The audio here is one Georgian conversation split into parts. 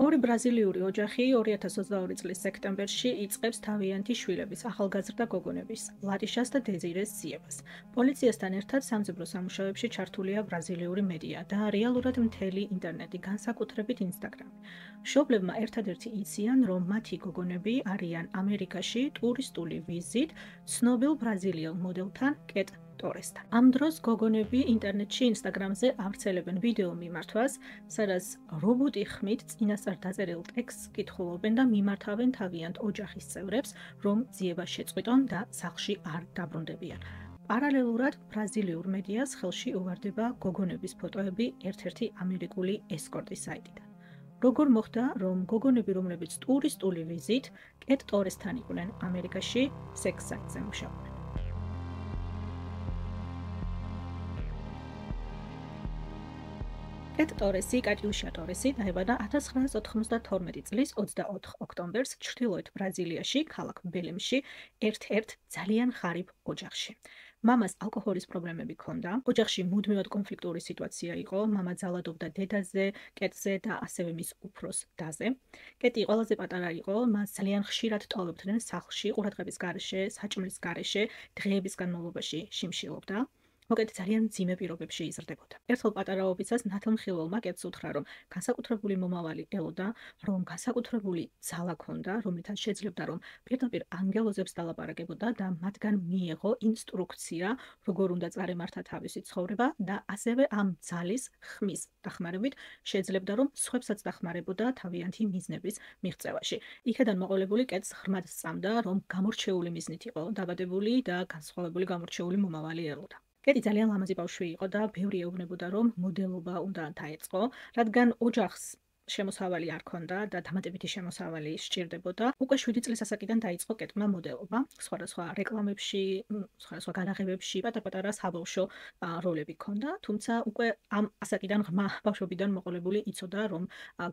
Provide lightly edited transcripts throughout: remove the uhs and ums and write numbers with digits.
ორი ბრაზილიური ოჯახი 2022 წლის სექტემბერში იწყებს თავიანთი შვილების ახალგაზრდა გოგონების, ლატიშას და დეზირეს ძიებას. პოლიციასთან ერთად სამძებრო სამუშაოებში ჩართულია ბრაზილიური მედია და რეალურად მთელი ინტერნეტი, განსაკუთრებით ინსტაგრამი. მშობლებმა ერთადერთი იციან, რომ მათი გოგონები არიან ამერიკაში ტურისტული ვიზით ცნობილ ბრაზილიელ მოდელთან კეტ ტორესთან. ამ დროს გოგონები ინტერნეტში ინსტაგრამზე ავრცელებენ ვიდეო მიმართვას, სადაც რობოტი ხმით წინასწარ დაწერილ ტექსტს კითხულობენ და მიმართავენ თავიანთ ოჯახის წევრებს, რომ ძიება შეწყვიტონ და სახლში არ დაბრუნდებიან. პარალელურად ბრაზილიურ მედიას ხელში უვარდება გოგონების ფოტოები ერთ-ერთი ამერიკული ესკორტის საიტიდან. როგორ მოხდა, რომ გოგონები, რომლებიც ტურისტული ვიზით კეტ ტორესთან იყვნენ ამერიკაში, სექს საიტზე მუშაობდნენ. კეტ ტორესი, კატიუშა ტორესი დაიბადა 1992 წლის 24 ოქტომბერს ჩრდილოეთ ბრაზილიაში, ქალაქ ბელემში, ერთ-ერთ ძალიან ხარიბ ოჯახში. მამას ალკოჰოლის პრობლემები ჰქონდა. ოჯახში მუდმივად კონფლიქტური სიტუაცია იყო. მამა ძალადობდა დედაზე, კეტზე და ასევე მის უფროს დაზე. კეტი ყველაზე პატარა იყო, მას ძალიან ხშირად ტოვებდნენ სახლში, ყურადღების გარეშე, საჭმლის გარეშე, დღეების განმავლობაში შიმშილობდა. მოკეთ ძალიან მძიმე პირობებში იზრდებოდა. ერთხელ პატარაობისას ნათელმხილველმა კეტს უთხრა, რომ განსაკუთრებული მომავალი ელოდა, რომ განსაკუთრებული ძალა ჰქონდა, რომლითაც შეძლებდა, რომ პირდაპირ ანგელოზებს დალაპარაკებოდა და მათგან მიეღო ინსტრუქცია, როგორ უნდა წარემართა თავისი ცხოვრება და ასევე ამ ძალის ხმის დახმარებით შეძლებდა, რომ სხვებსაც დახმარებოდა თავიანთი მიზნების მიღწევაში. იქედან მოყოლებული კეტს ღრმად სწამდა, რომ გამორჩეული მიზნით იყო დაბადებული და განსხვავებული გამორჩეული მომავალი ელოდა. კეტი ძალიან ლამაზი ბავშვი იყო და ბევრი ეუბნებოდა, რომ მოდელობა უნდა დაეწყო, რადგან ოჯახს შემოსავალი არ ჰქონდა და დამატებითი შემოსავალი სჭირდებოდა. უკვე 7 წლის ასაკიდან დაიწყო კეტმა მოდელობა, სხვადასხვა რეკლამებში, სხვადასხვა გადაღებებში, პატარ-პატარა საბავშვო როლები ჰქონდა, თუმცა უკვე ამ ასაკიდან ღრმა ბავშვობიდან მოყოლებული იცოდა, რომ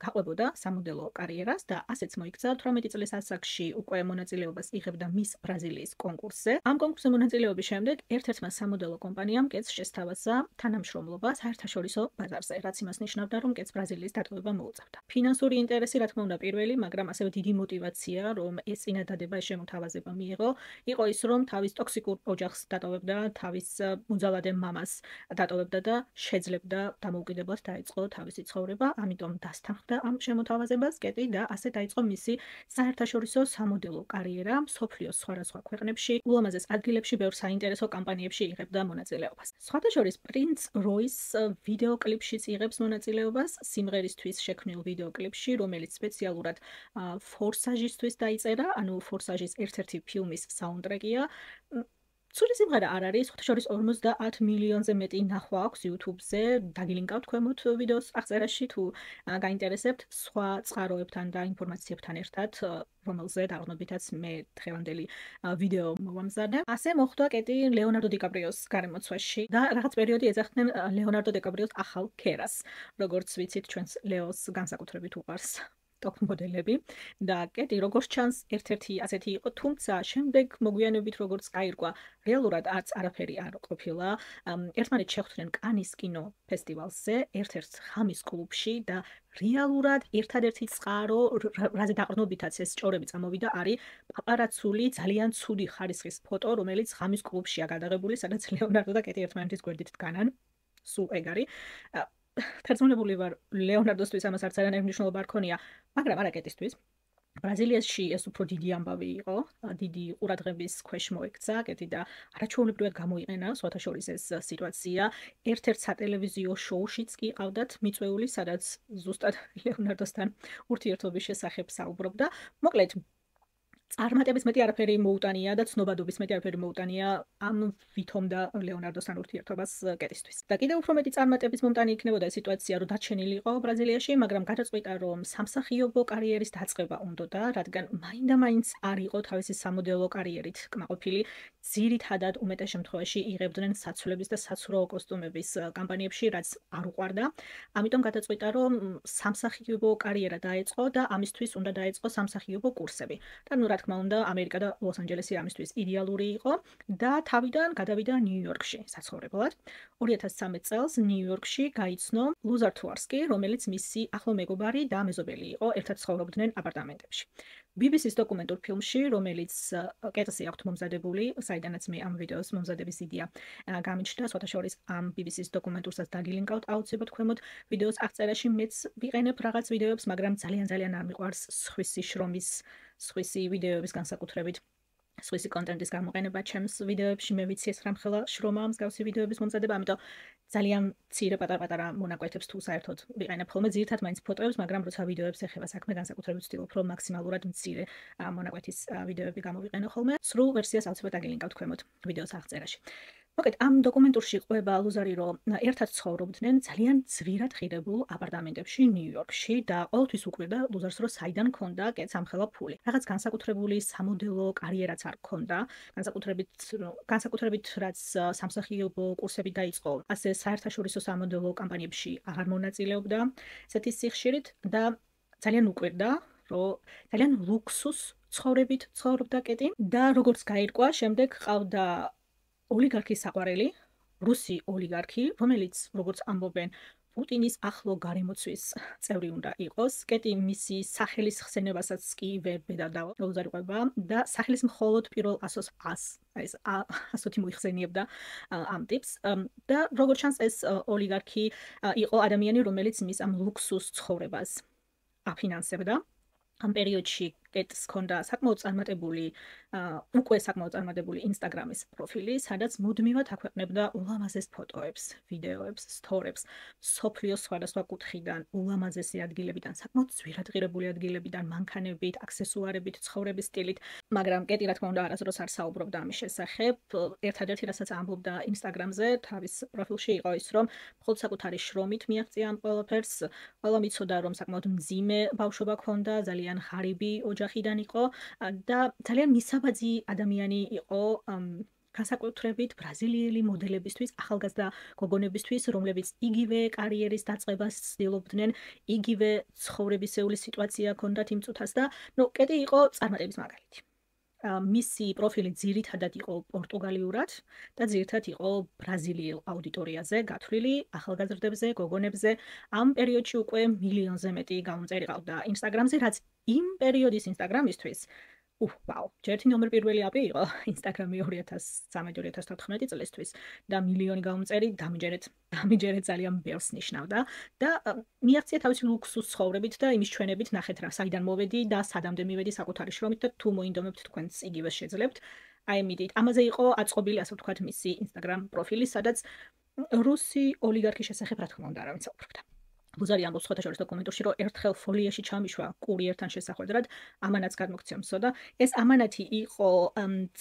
გაყვებოდა სამოდელო კარიერას და ასეც მოიქცა 18 წლის ასაკში უკვე მონაწილეობას იღებდა მის ბრაზილიის კონკურსზე. ამ კონკურსზე მონაწილეობის შემდეგ ერთ-ერთმა სამოდელო კომპანიამ კეტს შესთავაზა თანამშრომლობა საერთაშორისო ბაზარზე, რაც იმას ნიშნავდა, რომ კეტს ბრაზილიის დატოვება მოუწევდა. ფინანსური ინტერესი, რა თქმა უნდა, პირველი, მაგრამ ასევე დიდი мотиваცია, რომ ეს წინადადება, ეს შემოთავაზება მიიღო, იყო ის, რომ თავის ტოქსიკურ ოჯახს დატოვებდა, თავის მოძალადე მამას დატოვებდა და შეძლებდა დამოუკიდებლად დაეწყო თავისი ცხოვრება, ამიტომ დასთანხმდა ამ შემოთავაზებას კეტი და ასე დაიწყო მისი საერთაშორისო სამოდელო კარიერა, მსოფლიოს სხვადასხვა ქვეყნებში, ულამაზეს ადგილებში, ბევრ საინტერესო კამპანიებში იღებდა მონაწილეობას. სხვათა შორის პრინც როის ვიდეო კლიპშიც იღებს მონაწილეობას, სიმღერისთვის შექმნილ ვიდეო კლიპში, რომელიც სპეციალურად ფორსაჟისთვის დაიწერა, ანუ ფორსაჟის ერთ-ერთი ფილმის საუნდტრეკია. ცუდი სიმღერა არ არის, სხვათა შორის 50 მილიონზე მეტი ნახვა აქვს YouTube-ზე, დაგილინკავთ ქვემოთ ვიდეოს აღწერაში, თუ გაინტერესებთ სხვა წყაროებთან და ინფორმაციებთან ერთად, რომელზე დაყრდნობითაც მე დღევანდელი ვიდეო მოვამზადე. ასე მოხდა კეტი ლეონარდო დიკაპრიოს გარემოცვაში და რაღაც პერიოდი ეძახდნენ ლეონარდო დიკაპრიოს ახალ ქერას. როგორც ვიცით, ჩვენს ლეოს განსაკუთრებით უყვარს ტოპ მოდელები და კეტი როგორც ჩანს ერთ-ერთი ასეთი იყო, თუმცა შემდეგ მოგვიანებით როგორც გაირკვა, რეალურად არც არაფერი არ ყოფილა. ერთმანეთს შეხვდნენ კანის კინო ფესტივალზე, ერთ-ერთ ხამის კლუბში და რეალურად ერთადერთი წყარო, რაზე დაყრდნობითაც ეს ჭორები წამოვიდა, არის პაპარაცული ძალიან ცუდი ხარისხის ფოტო, რომელიც ხამის კლუბშია გადაღებული, სადაც ლეონარდო და კეტი ერთმანეთის გვერდით დგანან. სულ ეგ არის. თერწმუნებული ვარ, ლეონარდოსთვის ამას არც არანაირი მნიშვნელობა არ ქონია, მაგრამ არა კეტისთვის. ბრაზილიაში ეს უფრო დიდი ამბავი იყო, დიდი ყურადღების ქვეშ მოექცა კეტი და არაჩვეულებრივად გამოიყენა სხვათა შორის ეს სიტუაცია. ერთ-ერთ სატელევიზიო შოუშიც კი ყავდათ მიწვეული, სადაც ზუსტად ლეონარდოსთან ურთიერთობის შესახებ საუბრობდა. მოკლედ, წარმატების მეტი არაფერი მოუტანია და ცნობადობის მეტი არაფერი მოუტანია ამ ვითომ და ლეონარდოსთან ურთიერთობას კეტისთვის. და კიდევ უფრო მეტი წარმატების მომტანი იქნებოდა ეს სიტუაცია, რომ დაჩენილი იყო ბრაზილიაში, მაგრამ გადაწყვიტა, რომ სამსახიობო კარიერის დაწყება უნდოდა, რადგან მაინდა-მაინც არ იყო თავისი სამოდელო კარიერით კმაყოფილი. ძირითადად უმეტეს შემთხვევაში იღებდნენ საცვლების და საცურაო კოსტუმების კამპანიებში, რაც არ უყვარდა. ამიტომ გადაწყვიტა, რომ სამსახიობო კარიერა დაეწყო და ამისთვის უნდა დაეწყო სამსახიობო კურსები. და ნუ რა თქმა უნდა, ამერიკა და ლოს-ანჯელესი ამისთვის იდეალური იყო და თავიდან გადავიდა ნიუ-იორკში საცხოვრებლად. 2013 წელს ნიუ-იორკში გაიცნო ლუზარ თუარსკი, რომელიც მისი ახლო მეგობარი და მეზობელი იყო, ერთად ცხოვრობდნენ აპარტამენტებში. BBC-ს დოკუმენტურ ფილმში, რომელიც კეტსი აქვთ მომზადებული, საიდანაც მე ამ ვიდეოს მომზადების იდეა გამიჩნდა, სხვათა შორის ამ BBC-ს დოკუმენტურსაც დაგილინკავთ აუცილებლად ქვემოთ ვიდეოს აღწერაში. მეც ვიყენებ რაღაც ვიდეოებს, მაგრამ ძალიან არ მიყვარს სხვისი ვიდეოების განსაკუთრებით სხვისი კონტენტის გამოყენება ჩემს ვიდეოებში. მე ვიცი ეს რამხელა შრომაა მსგავსი ვიდეოების მომზადება, ამიტომ ძალიან მცირე პატარ-პატარა მონაკვეთებს თუ საერთოდ ვიყენებ ხოლმე, ძირითადად მაინც ფოტოებს, მაგრამ როცა ვიდეოებს ეხება საქმე, განსაკუთრებით ვცდილობ, რომ მაქსიმალურად მცირე მონაკვეთის ვიდეოები გამოვიყენო ხოლმე. სრულ ვერსიას აუცილებლად დაგილინკავთ ქვემოთ ვიდეოს აღწერაში. მოკეთ, ამ დოკუმენტურში ყვება ლუზარი, რომ ერთად ცხოვრობდნენ ძალიან ძვირად ღირებულ აპარტამენტებში ნიუ-იორკში და ყოველთვის უკვირდა ლუზარს, რომ საიდან ქონდა კეთს ამხელა ფული. რაღაც განსაკუთრებული სამოდელო კარიერაც არ ქონდა, განსაკუთრებით რაც სამსახიობო კურსები დაიწყო, ასე საერთაშორისო სამოდელო კამპანიებში აღარ მონაწილეობდა ესეთი სიხშირით და ძალიან უკვირდა, რომ ძალიან ლუქსუს ცხოვრებით ცხოვრობდა კეტი და როგორც გაირკვა, შემდეგ ყავდა ოლიგარქის საყვარელი, რუსი ოლიგარქი, რომელიც, როგორც ამბობენ, პუტინის ახლო გარემოცვის წევრი უნდა იყოს. კეტი მისი სახელის ხსენებასაც კი ვერ ბედავდა ლუზარი ყვება და სახელის მხოლოდ პირველ 100-ი მოიხსენიებდა ამ ტიპს და როგორც ჩანს, ეს ოლიგარქი იყო ადამიანი, რომელიც მის ამ ლუქსუს ცხოვრებას აფინანსებდა. ამ პერიოდში კეტს ჰქონდა უკვე საკმაოდ წარმატებული ინსტაგრამის პროფილი, სადაც მუდმივად აქვეყნებდა ულამაზეს ფოტოებს, ვიდეოებს, სტორებს, სოფლიოს სხვადასხვა კუთხიდან, ულამაზესი ადგილებიდან, საკმაოდ ძვირად ღირებული ადგილებიდან, მანქანებით, აქსესუარებით, ცხოვრების სტილით, მაგრამ კეტი რა თქმა უნდა არასდროს არ საუბრობდა ამის შესახებ. ერთადერთი რასაც ამბობდა ინსტაგრამზე, თავის პროფილში იყო ის, რომ მხოლოდ საკუთარი შრომით მიაღწია ამ ყველაფერს. ყველამ იცოდა, რომ საკმაოდ მძიმე ბავშვობა ჰქონდა, ძალიან ღარიბი ოჯახიდან იყო და ძალიან მისაბაძი ადამიანი იყო განსაკუთრებით ბრაზილიელი მოდელებისთვის, ახალგაზრდა გოგონებისთვის, რომლებიც იგივე კარიერის დაწყებას ცდილობდნენ, იგივე ცხოვრებისეული სიტუაცია ჰქონდათ იმ წუთას და კეტი იყო წარმატების მაგალითი. მისი პროფილი ძირითადად იყო პორტუგალიურად და ძირითადად იყო ბრაზილიელ აუდიტორიაზე გათვლილი, ახალგაზრდებზე, გოგონებზე. ამ პერიოდში უკვე მილიონზე მეტი გამომწერი ყავდა ინსტაგრამზე, რაც იმ პერიოდის ინსტაგრამისთვის ვაუ, ჯერთი ნომერ პირველი აპი იყო ინსტაგრამი 2013-2014 წლისთვის და მილიონი გამომწერი დამიჯერეთ ძალიან ბევრს ნიშნავდა და მიაღწია თავისი ლუქსუს ცხოვრებით და იმის ჩვენებით ნახეთ რა, საიდან მოვედი და სადამდე მივედი საკუთარი შრომით და თუ მოინდომებთ თქვენც იგივე შეძლებთ. აი მიდით, ამაზე იყო აწყობილი, ასე ვთქვათ, მისი ინსტაგრამ პროფილი, სადაც რუსი ოლიგარქის შესახებ რა თქმა უნდა არავინ საუბრობდა. ლუზარი ამბობს სხვათა შორის დოკუმენტურში, რომ ერთხელ ფოლიაში ჩამიშვა კურიერთან შესახვედრად, ამანატს გადმოქცია მსო და ეს ამანატი იყო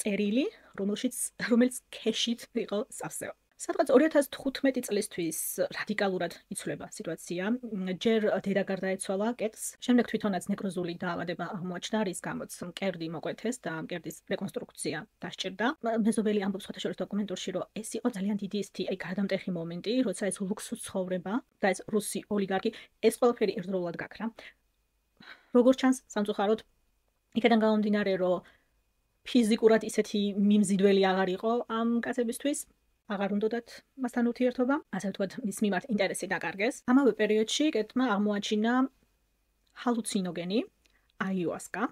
წერილი, რომელიც ქეშით იყო სავსეო. სადღაც 2015 წლისთვის რადიკალურად იცვლება სიტუაცია. ჯერ დედა გარდაეცვალა კეტს, შემდეგ თვითონაც ნეკროზული დაავადება აღმოაჩნდა, რის გამოც მკერდი მოკვეთეს და მკერდის რეკონსტრუქცია დასჭირდა. მეზობელი ამბობს სხვათა შორის დოკუმენტურში, რომ ეს იყო ძალიან დიდი ისეთი გარდამტეხი მომენტი, როცა ეს ლუქსუს ცხოვრება და ეს რუსი ოლიგარქი ეს ყველაფერი ერთდროულად გაქრა. როგორც ჩანს, სამწუხაროდ იქიდან გამომდინარე, რომ ფიზიკურად ისეთი მიმზიდველი აღარ იყო ამ კაცებისთვის. აღარ უნდათ მასთან ურთიერთობა, ასე ვთქვათ, მის მიმართ ინტერესი დაკარგეს. ამავე პერიოდში კეტმა აღმოაჩინა ჰალუცინოგენი, აიუასკა,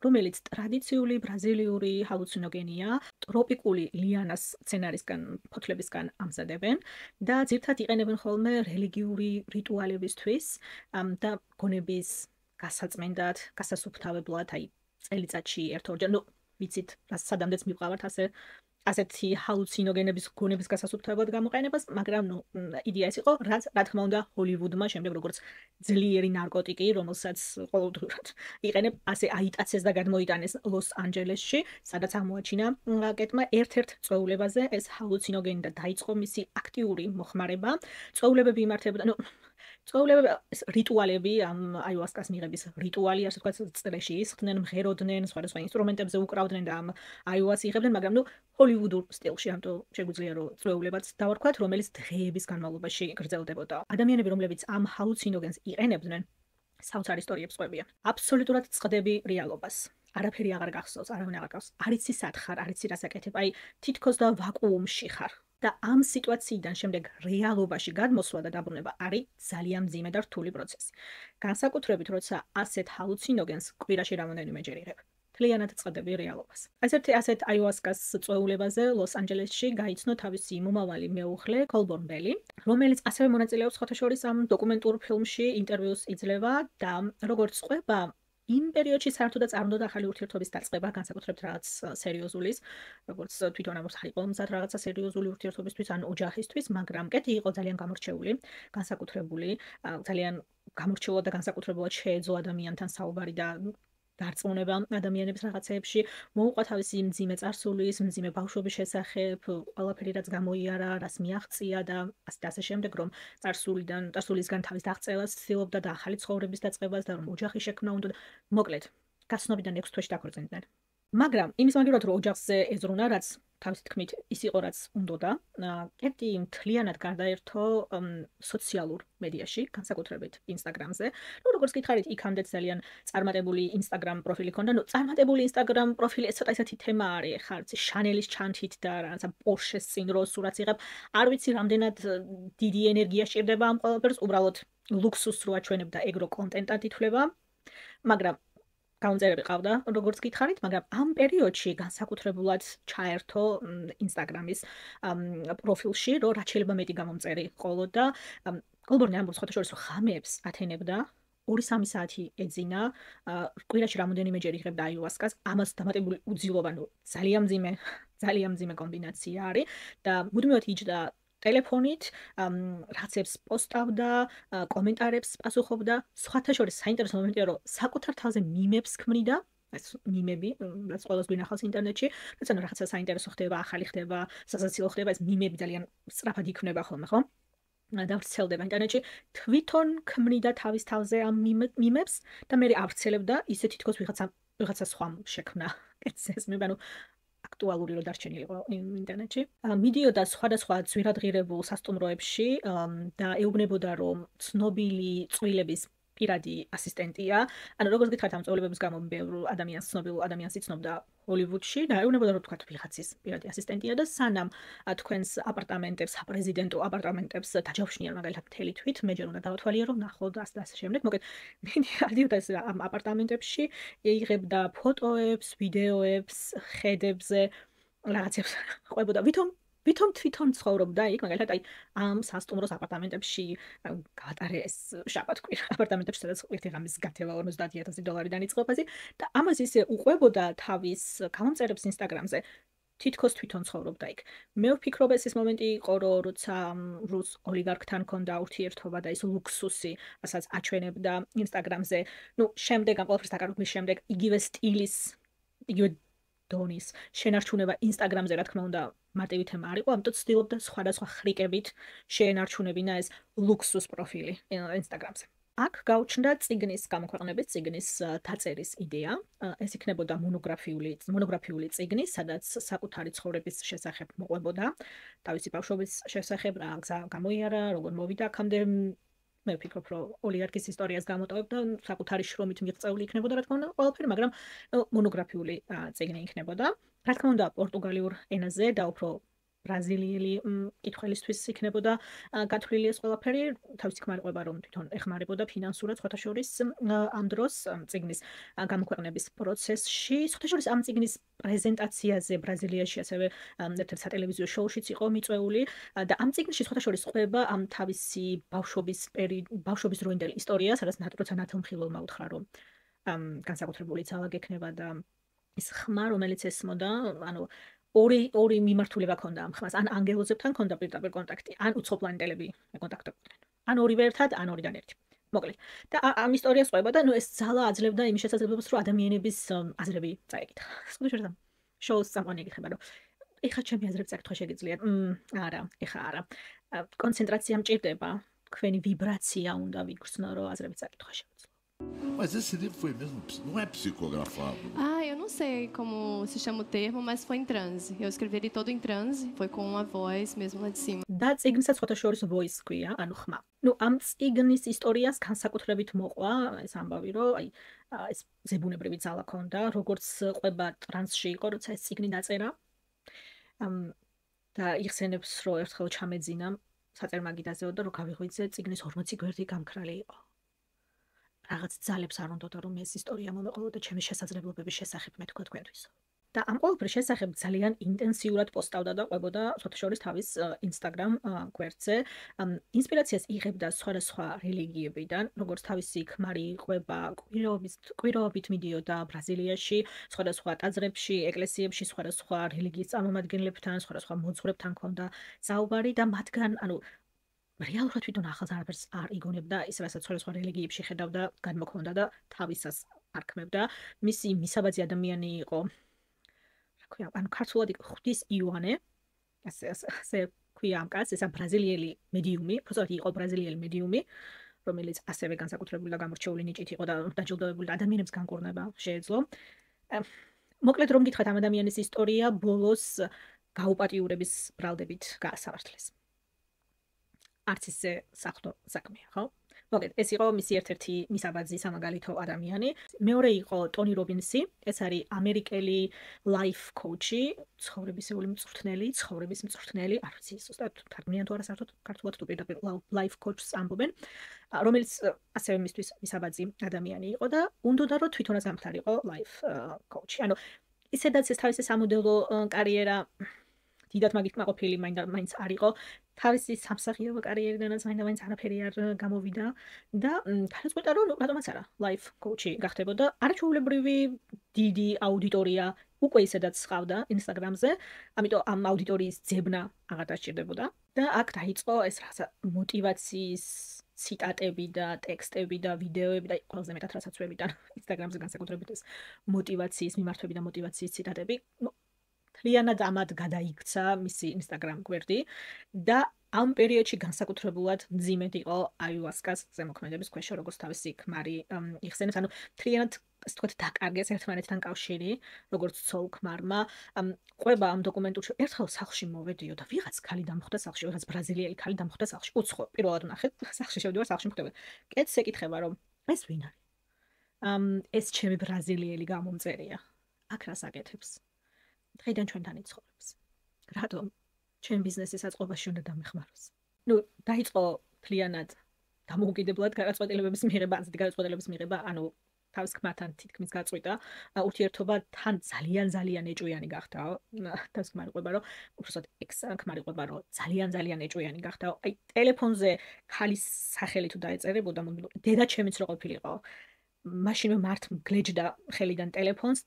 რომელიც ტრადიციული ბრაზილიური ჰალუცინოგენია, ტროპიკული ლიანას მცენარისგან, ფოთლებისგან ამზადებენ და ძირითადად იყენებენ ხოლმე რელიგიური რიტუალებისთვის და გონების გასაწმენდად, გასასუფთავებლად, აი წელიწადში ერთ-ორჯერ, ვიცით, სადამდეც მივყავართ ასეთი ჰალუცინოგენების გონების გასასუფთავებლად გამოყენებას, მაგრამ იდეა ეს იყო, რაც რა თქმა უნდა ჰოლივუდმა შემდეგ როგორც ძლიერი ნარკოტიკი, რომელსაც ყოველდღურად იყენებ, ასე აიტაცეს და გადმოიტანეს ლოს-ანჯელესში, სადაც აღმოაჩინა კეტმა ერთ-ერთ წვეულებაზე ეს ჰალუცინოგენი და დაიწყო მისი აქტიური მოხმარება. წვეულებები იმართებოდა, რიტუალები, აიუასკას მიღების რიტუალი, ასე ვთქვათ, წრეში ისხდნენ, მღეროდნენ, სხვადასხვა ინსტრუმენტებზე უკრავდნენ და ამ აიუას იღებდნენ, მაგრამ ჰოლივუდურ სტილში, ამიტომ შეგვიძლია რომ წვეულებაც დავარქვათ, რომელიც დღეების განმავლობაში გრძელდებოდა. ადამიანები, რომლებიც ამ ჰალუცინოგენს იყენებდნენ, საოცარ ისტორიებს ყვებიან. აბსოლუტურად წყდები რეალობას. არაფერი აღარ გახსოვს, არავინ აღარ გახსოვს. არ იცი სად ხარ, არ იცი რას აკეთებ, აი თითქოს და ვაკუუმში ხარ. და ამ სიტუაციიდან შემდეგ რეალობაში გადმოსვლა და დაბრუნება არის ძალიან მძიმე და რთული პროცესი. განსაკუთრებით, როცა ასეთ ჰალუცინოგენს კვირაში რამოდენიმეჯერ იღებ. მთლიანად წადები რეალობას. ასეთ აიუასკას წვეულებაზე ლოს-ანჯელესში გაიცნო თავისი მომავალი მეუღლე კოლბორნ ბელი, რომელიც ასევე მონაწილეობს ხოთაშორის ამ დოკუმენტურ ფილმში, ინტერვიუს იძლევა და როგორც ყვება იმ პერიოდში საერთოდ წარუნდა ახალი ურთიერთობის დაწყება, განსაკუთრებით რაღაც სერიოზულის, როგორც თვითონ ამბობს, არ იყო მზად რაღაცა სერიოზული ურთიერთობისთვის ან ოჯახისთვის, მაგრამ კეთი იყო ძალიან გამორჩეული, განსაკუთრებული, ძალიან გამორჩეულად და განსაკუთრებულად შეეძლო ადამიანთან საუბარი და დარწმუნება ადამიანების რაღაცეებში, მოუყვა თავისი მძიმე წარსულის, მძიმე ბავშვობის შესახებ, ყველაფერი რაც გამოიარა, რას მიაღწია და ასე შემდეგ, რომ წარსულისგან თავის დაღწევას ცდილობდა და ახალი ცხოვრების დაწყებას და რომ ოჯახი შექმნა უნდა. მოკლედ, გასცნობიდან 6 თვეში დაქორწინდნენ. მაგრამ იმის მაგივრად რომ ოჯახზე ეზრუნა, რაც თავისი თქმით ის იყო რაც უნდოდა, კეტი მთლიანად გარდაერთო სოციალურ მედიაში, განსაკუთრებით Instagram-ზე. როგორც გითხარით, იქამდე ძალიან წარმატებული Instagram პროფილი ჰქონდა. წარმატებული Instagram პროფილი ეს ცოტა ისეთი თემა არის, ხა არც შანელის ჩანთით და რაღაცა Porsche-ს წინ რო სურათს იღებ. არ ვიცი რამდენად დიდი ენერგია სჭირდება ამ ყველაფერს, უბრალოდ ლუქსუსს რო აჩვენებ და ეგრო კონტენტად ითვლება. მაგრამ გაუნწერები ყავდა, როგორც გითხარით, მაგრამ ამ პერიოდში განსაკუთრებულად ჩაერთო Instagram-ის პროფილში, რომ რაც შეიძლება მეტი გამომწერი ყოლოდა. კოლბორნი ამბობს ხოთაშორის, რომ ხამეებს ათენებდა 2-3 საათი ეძინა, კვირაში რამოდენიმეჯერ იღებდა აიუასკას, ამას დამატებული უძილობა, ძალიან მძიმე კომბინაცია არის და მუდმივად იჯდა ტელეფონით, რაღაცებს პოსტავდა, კომენტარებს პასუხობდა. სხვათა შორის საინტერესო მომენტია, რომ საკუთარ თავზე მიმებს ქმნიდა, ეს მიმები, რაც ყველას გვინახავს ინტერნეტში, როცა რაღაცა საინტერესო ხდება, ახალი ხდება, სასაცილო ხდება, ეს მიმები ძალიან სწრაფად იქმნება ხოლმე, ხო? და ვრცელდება ინტერნეტში, თვითონ ქმნიდა თავის თავზე ამ მიმებს და მე ავრცელებდა, ისე თითქოს ვიღაცა სხვამ შექმნა. ეს მე ანუ აქტუალური რო დარჩენილიყო ინტერნეტში. მიდიოდა სხვადასხვა ძვირადღირებულ სასტუმროებში და ეუბნებოდა, რომ ცნობილი წყვილების პირადი ასისტენტია. ანუ როგორც გითხარით, ამ წვეულებების გამო ბევრ ცნობილ ადამიანს იცნობდა ჰოლივუდში და ეუბნებოდა, რომ თქვათ ვიღაცის პირადი ასისტენტია და სანამ თქვენს აპარტამენტებს, საპრეზიდენტო აპარტამენტებს დაჯავშნიან მაგალითად მთელი თვით, მე ჯერ უნდა დავათვალიერო, ვნახო და ასე შემდეგ. მოკლედ, მე დიოდა ამ აპარტამენტებში, იღებდა ფოტოებს, ვიდეოებს, ხედებზე, რაღაცებს ყვებოდა. ვითომ თვითონ ცხოვრობდა იქ, მაგალითად, აი ამ სასტუმროს აპარტამენტებში გაატარე ეს შაბათ-კვირა აპარტამენტებში, სადაც ერთი ღამის გათევა $50,000 იწყო ფაზი და ამას ისე უყვებოდა თავის გამომწერებს Instagram-ზე. თითქოს თვითონ ცხოვრობდა იქ. მე ვფიქრობ ეს მომენტი იყო, როცა რუს ოლიგარქთან ჰქონდა ურთიერთობა და ის ლუქსუსი, რასაც აჩვენებდა Instagram-ზე. შემდეგ ამ ყველაფერს დაკარგვის შემდეგ იგივე სტილის, იგივე დონის შენარჩუნება Instagram-ზე, რა თქმა უნდა, მარტივი თემა არ იყო, ამიტომ ცდილობდა სხვადასხვა ხრიკებით შეენარჩუნებინა ეს ლუქსუს პროფილი Instagram-ზე. აქ გაუჩნდა წიგნის გამოქვეყნების, წიგნის დაწერის იდეა. ეს იქნებოდა მონოგრაფიული წიგნი, სადაც საკუთარი ცხოვრების შესახებ მოყვებოდა, თავისი ბავშვობის შესახებ, რა გზა გამოიარა, როგორ მოვიდა აქამდე. მე ვფიქრობ, რომ ოლიგარქის ისტორიას გამოტოვებდა, საკუთარი შრომით მიღწეული იქნებოდა, რა თქმა უნდა, ყველაფერი, მაგრამ მონოგრაფიული წიგნი იქნებოდა. რა თქმა უნდა, პორტუგალიურ ენაზე და უფრო ბრაზილიელი კითხველისთვის იქნებოდა გათვლილი ეს ყველაფერი. თავისი ქმარი ყვება, რომ თვითონ ეხმარებოდა ფინანსურად სხვათა შორის ამ დროს წიგნის გამოქვეყნების პროცესში. სხვათა შორის ამ წიგნის პრეზენტაციაზე ბრაზილიაში ასევე ერთ-ერთ სატელევიზიო შოუშიც იყო მიწვეული და ამ წიგნში სხვათა შორის ყვება ამ თავისი ბავშვობის დროინდელი ისტორია, სადაც როცა ნათელმხილველმა უთხრა, რომ განსაკუთრებული ძალა გექნება და ის ხმა, რომელიც ესმოდა, ანუ ორი მიმართულება ქონდა ამ ხმას, ან ანგელოზებთან ქონდა პირდაპირ კონტაქტი, ან უცხოპლანეტელები ეკონტაქტებოდნენ. ან ორივე ერთად, ან ორიდან ერთი. მოკლედ. და ამ ისტორიას ყვება და ეს ძალა აძლევდა იმის შესაძლებლობას, რომ ადამიანების აზრები წაეკითხა. სულ შოუს წამყვანი ეკითხება, რომ ეხლა ჩემი აზრები წაკითხვა შეგიძლიათ? არა, ეხლა არა. კონცენტრაცია მჭირდება, თქვენი ვიბრაცია უნდა ვიგრძნო, რომ აზრები წაკითხვა შეუძლო. Mas esse livro foi mesmo, não é psicografado. Eu não sei como se chama o termo, mas foi em transe. Eu escrevi ele todo em transe, foi com uma voz mesmo lá de cima. და წიგნსაც სხვათა შორის voice ქვია, ანუ ხმა. ამ წიგნის ისტორიას განსაკუთრებით მოყვა ეს ამბავი, რომ აი ეს ზებუნებრივი ძალა ქონდა, როგორც ყვება ტრანსში იყო, როცა ეს წიგნი დაწერა. და იხსენებს, რომ ერთხელ ჩამეძინა საწერ-მაგიდაზეო და რომ გავიღვიძე წიგნის 40 გვერდი გამქრალი იყო. რაღაც ძალებს არ უნდოდა რომ ეს ისტორია მომეყოლოდა ჩემი შესაძლებლობების შესახებ მე თქვა თქვენთვის. და ამ ყველაფრის შესახებ ძალიან ინტენსიურად პოსტავდა და ყვებოდა შორის თავის Instagram გვერდზე. ინსპირაციას იღებდა სხვადასხვა რელიგიებიდან, როგორც თავისი ქმარი ყვება კვირაობით მიდიოდა ბრაზილიაში, სხვადასხვა ტაძრებში, ეკლესიებში, სხვადასხვა რელიგიის წარმომადგენლებთან, სხვადასხვა მოძღვრებთან ჰქონდა საუბარი და მათგან, რეალურად თვითონ ახალს არაფერს არ იგონებდა, ის რასაც სხვადასხვა რელიგიებში ხედავდა, განმოქმდა და თავისას არქმევდა. მისი მისაბაძი ადამიანი იყო ქართულად ღვთის იოანე, ასე ქვია ამ კაცს, ესა ბრაზილიელი მედიუმი, უბრალოდ იყო ბრაზილიელი მედიუმი, რომელიც ასევე განსაკუთრებული და გამორჩეული ნიჭით იყო და დაჯილდოებული და ადამიანებს განკურნება შეეძლო. მოკლედ რომ გითხრათ ამ ადამიანის ისტორია ბოლოს გაუპატიურების ბრალდებით გაასამართლეს. არც ისე საღვთო საქმეა, ხო? მოკლედ, ეს იყო მისი ერთ-ერთი მისაბაძი სამაგალითო ადამიანი. მეორე იყო ტონი რობინსი, ეს არის ამერიკელი life coach-ი, ცხოვრებისეული მწვრთნელი, არ ვიცი, ზუსტად თარგმნიან თუ არა საერთოდ ქართულად თუ პირდაპირ life coach-ს ამბობენ, რომელიც ასევე მისთვის მისაბაძი ადამიანი იყო და უნდოდა რომ თვითონაც გამხდარიყო life coach-ი. ანუ ისედაც ეს თავისი სამოდელო კარიერა დიდად მაგით მაყოფილი მაინც არ იყო. თავისი სამსახიობო კარიერიდანაც მაინც არაფერი არ გამოვიდა და განაცხადა რომ რატომაც არა life coach-ი გახდებოდა. არაჩვეულებრივი დიდი აუდიტორია უკვე ისედაც ჰყავდა Instagram-ზე, ამიტომ ამ აუდიტორიის ძებნა აღარ დასჭირდებოდა და აქ დაიწყო ეს რაღაცა მოტივაციის ციტატები და ტექსტები და ვიდეოები და ყველაზე მეტად რასაც ვებიდან Instagram-ზე განსაკუთრებით ეს მოტივაციის მიმართვები და მოტივაციის ციტატები ლიანად ამად გადაიქცა მისი Instagram გვერდი და ამ პერიოდში განსაკუთრებულად მძიმედ იყო აიუასკას ზემოქმედების ქვეშ, როგორც თავისი ქმარი იხსენებს, ანუ ლიანად ასე ვთქვათ დაკარგეს ერთმანეთთან კავშირი, როგორც ცოლ ქმარმა. ყვება ამ დოკუმენტურში ერთხელ სახლში მოვედიო და ვიღაც ქალი დამხვდა სახლში, ვიღაც ბრაზილიელი ქალი დამხვდა სახლში. უცხო, პირველად ვნახეთ, სახლში შევდივარ, სახლში მხვდება. კეთს ეკითხება, რომ ეს ვინ არის? ეს ჩემი ბრაზილიელი გამომწერია. აქ რას აკეთებს? დღეიდან ჩვენთან იცხოვრებს. რატომ? ჩვენ ბიზნესის აწყობაში უნდა დამეხმაროს. დაიწყო ფლიანად დამოუკიდებლად გადაწყვეტილებების მიღება, ასეთი გადაწყვეტილებების მიღება, თავის ქმართან თითქმის გაწყვიტა. ურთიერთობა თან ძალიან ეჭვიანი გახდა. თავის ქმარი ყვება, რომ უბრალოდ ექს-ქმარი ყვება, რომ ძალიან ეჭვიანი გახდა. აი, ტელეფონზე ქალის სახელი თუ დაეწერებოდა, დედა ჩემიც რო ყოფილიყო. მაშინვე მართ გლეჯდა ხელიდან ტელეფონს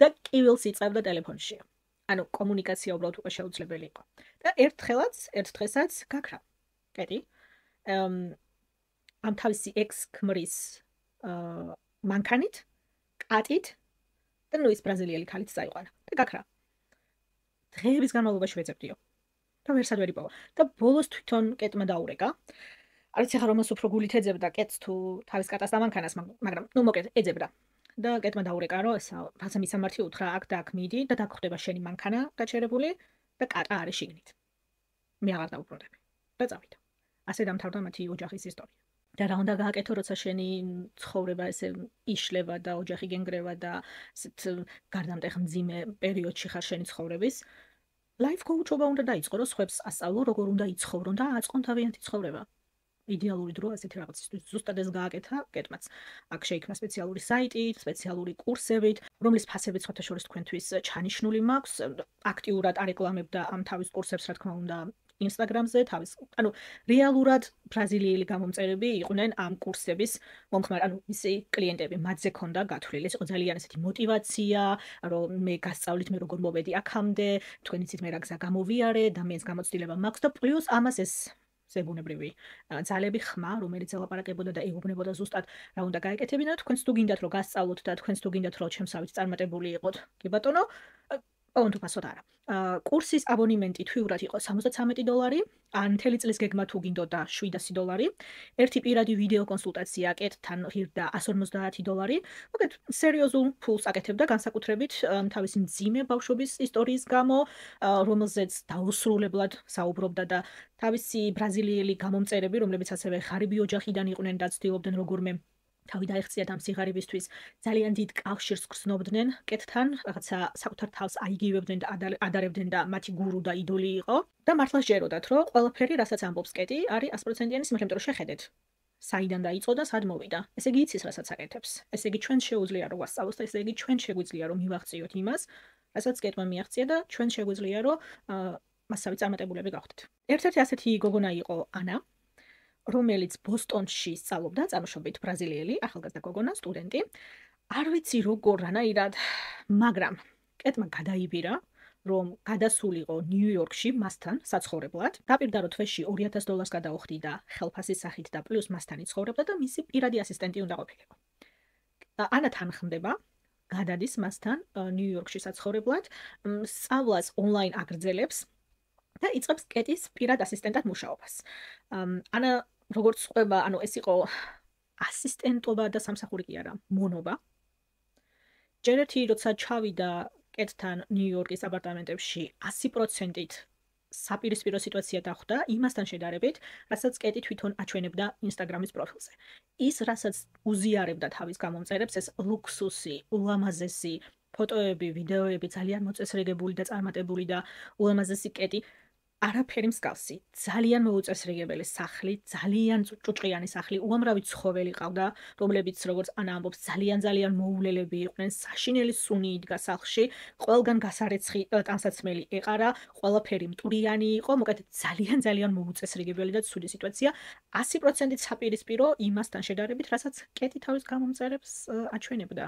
და კივილს იწევდა ტელეფონში. კომუნიკაცია უბრალოდ უკვე შეუძლებელი იყო. და ერთ დღესაც გაქრა. კეტი. ამ თავისი ექს-ქმრის მანქანით, კატით და ის ბრაზილიელი ქალით წაიყვანა და გაქრა. დღეების განმავლობაში ვეძებდიო. და ვერსად ვერ იპოვა. და ბოლოს თვითონ კეტმა დაურეკა. არ ვიცი ხა რომელს უფრო გულით ეძებდა კეტს თუ თავის კატას და მანქანას, მაგრამ მოკლედ ეძებდა. და კეტმა დაურეკა, რომ ესა რაღაცა მისამართი უთხრა, აქ და აქ მიდი და დაგხვდება შენი მანქანა გაჩერებული და კატა არის შიგნით. მე აღარ დაუბრუნდები. და წავიდა. ასე დამთავრდა მათი ოჯახის ისტორია. და რა უნდა გააკეთო, როცა შენი ცხოვრება ესე იშლება და ოჯახი გენგრევა და ესეთ გარდამტეხ მძიმე პერიოდში ხარ შენი ცხოვრების, life coach-ობა უნდა დაიწყო, რომ სხვებს ასწავლო, როგორ უნდა იცხოვრონ და აწყონ თავიანთი ცხოვრება. იდეალური დრო ასეთი რაღაცისთვის ზუსტად ეს გააკეთა კეტმაც. აქ შეიქმნა სპეციალური საიტი, სპეციალური კურსებით, რომლის ფასებიც სხვათა შორის თქვენთვის ჩანიშნული მაქვს. აქტიურად არეკლამებდა ამ თავის კურსებს, რა თქმა უნდა, Instagram-ზე, რეალურად ბრაზილიელი გამომწერები იყვნენ ამ კურსების მომხმარე, მისი კლიენტები, მათზე ქონდა გათვლილი. ეს იყო ძალიან ესეთი მოტივაცია, რომ მე გასწავლით, მე როგორ მოვედი აქამდე, თქვენ იცით მე რა გზა გამოვიარე და მეც გამოცდილება მაქვს და პლუს ამას ეს ზებუნებრივი ძალები ხმა, რომელიც ელაპარაკებოდა და ეუბნებოდა ზუსტად რა უნდა გაეკეთებინა. თქვენც თუ გინდათ რომ გასწავლოთ და თქვენც თუ გინდათ რომ ჩემსავით წარმატებული იყოთ, კი ბატონო, ოღონდ უპასოდ არა. კურსის აბონემენტი თვიურად იყო $73, ან მთელი წლის გეგმა თუ გინდოდა $700. ერთი პირადი ვიდეო კონსულტაცია კეტთან ღირდა $150. მოკლედ სერიოზულ ფულს აკეთებდა განსაკუთრებით თავისი მძიმე ბავშვობის ისტორიის გამო, რომელზეც დაუსრულებლად საუბრობდა და თავისი ბრაზილიელი გამომწერები, რომლებიც ასევე ღარიბი ოჯახიდან იყვნენ და ცდილობდნენ როგორმე თავი დაიხსიათ ამ სიღარიბისთვის, ძალიან დიდ კავშირს გრძნობდნენ კეთთან, რაღაცა საკუთარ თავს აიგივებდნენ და ადარებდნენ და მათი გურუ და იდოლი იყო და მართლა შეეროდათ, რომ ყველაფერი, რასაც ამბობს კეტი, არის 100%-იანი სიმართლე, იმიტომ რომ შეხედეთ. საიდან დაიწყო და სად მოვიდა. ესე იგი იცის, რასაც აკეთებს. ესე იგი ჩვენ შეუძლია რომ ვასწავლოს და ესე იგი ჩვენ შეგვიძლია რომ მივაღწიოთ იმას, რასაც კეტმა მიაღწია და ჩვენ შეგვიძლია რომ მასავე წარმატებულები გავხდეთ. ერთ-ერთი ასეთი გოგონა იყო ანა, რომელიც ბოსტონში სწავლობდა, წარმოშობით ბრაზილიელი, ახალგაზრდა გოგონა, სტუდენტი. არ ვიცი როგორ რანაირად, მაგრამ კეტმა გადაიბირა, რომ გადასულიყო ნიუ-იორკში მასთან საცხოვრებლად. დაპირდა, რომ თვეში $2000 გადაუხდიდა ხელფასის სახით და პლუს მასთან იცხოვრებდა და მისი პირადი ასისტენტი უნდა ყოფილიყო. ანა თანხმდება, გადადის მასთან ნიუ-იორკში საცხოვრებლად, სწავლას ონლაინ აგრძელებს და იწყებს კეტის პირად ასისტენტად მუშაობას. ანა როგორც ყვება, ანუ ეს იყო ასისტენტობა და სამსახური კი არა, მონობა. ჯერ ერთი როცა ჩავიდა კეტთან ნიუ-იორკის აპარტამენტებში 100%-ით საპირისპირო სიტუაცია დახვდა იმასთან შედარებით, რასაც კეტი თვითონ აჩვენებდა Instagram-ის პროფილზე. ის, რასაც უზიარებდა თავის გამომწერებს, ეს ლუქსუსი, ულამაზესი ფოტოები, ვიდეოები, ძალიან მოწესრიგებული და წარმატებული და ულამაზესი კეტი არაფერი მსგავსი, ძალიან მოუწესრიგებელი სახლი, ძალიან ჭუჭყიანი სახლი, უამრავი ცხოველი ყავდა, რომლებიც როგორც ანა ამბობს, ძალიან მოულელები იყვნენ, საშინელი სუნი იდგა სახლში, ყველგან გასარეცხი ტანსაცმელი ეყარა, ყველაფერი მტვრიანი იყო, მოკლედ ძალიან მოუწესრიგებელი და ცუდი სიტუაცია, 100%-ით საპირისპირო იმასთან შედარებით, რასაც კეტი თავის გამომწერებს აჩვენებდა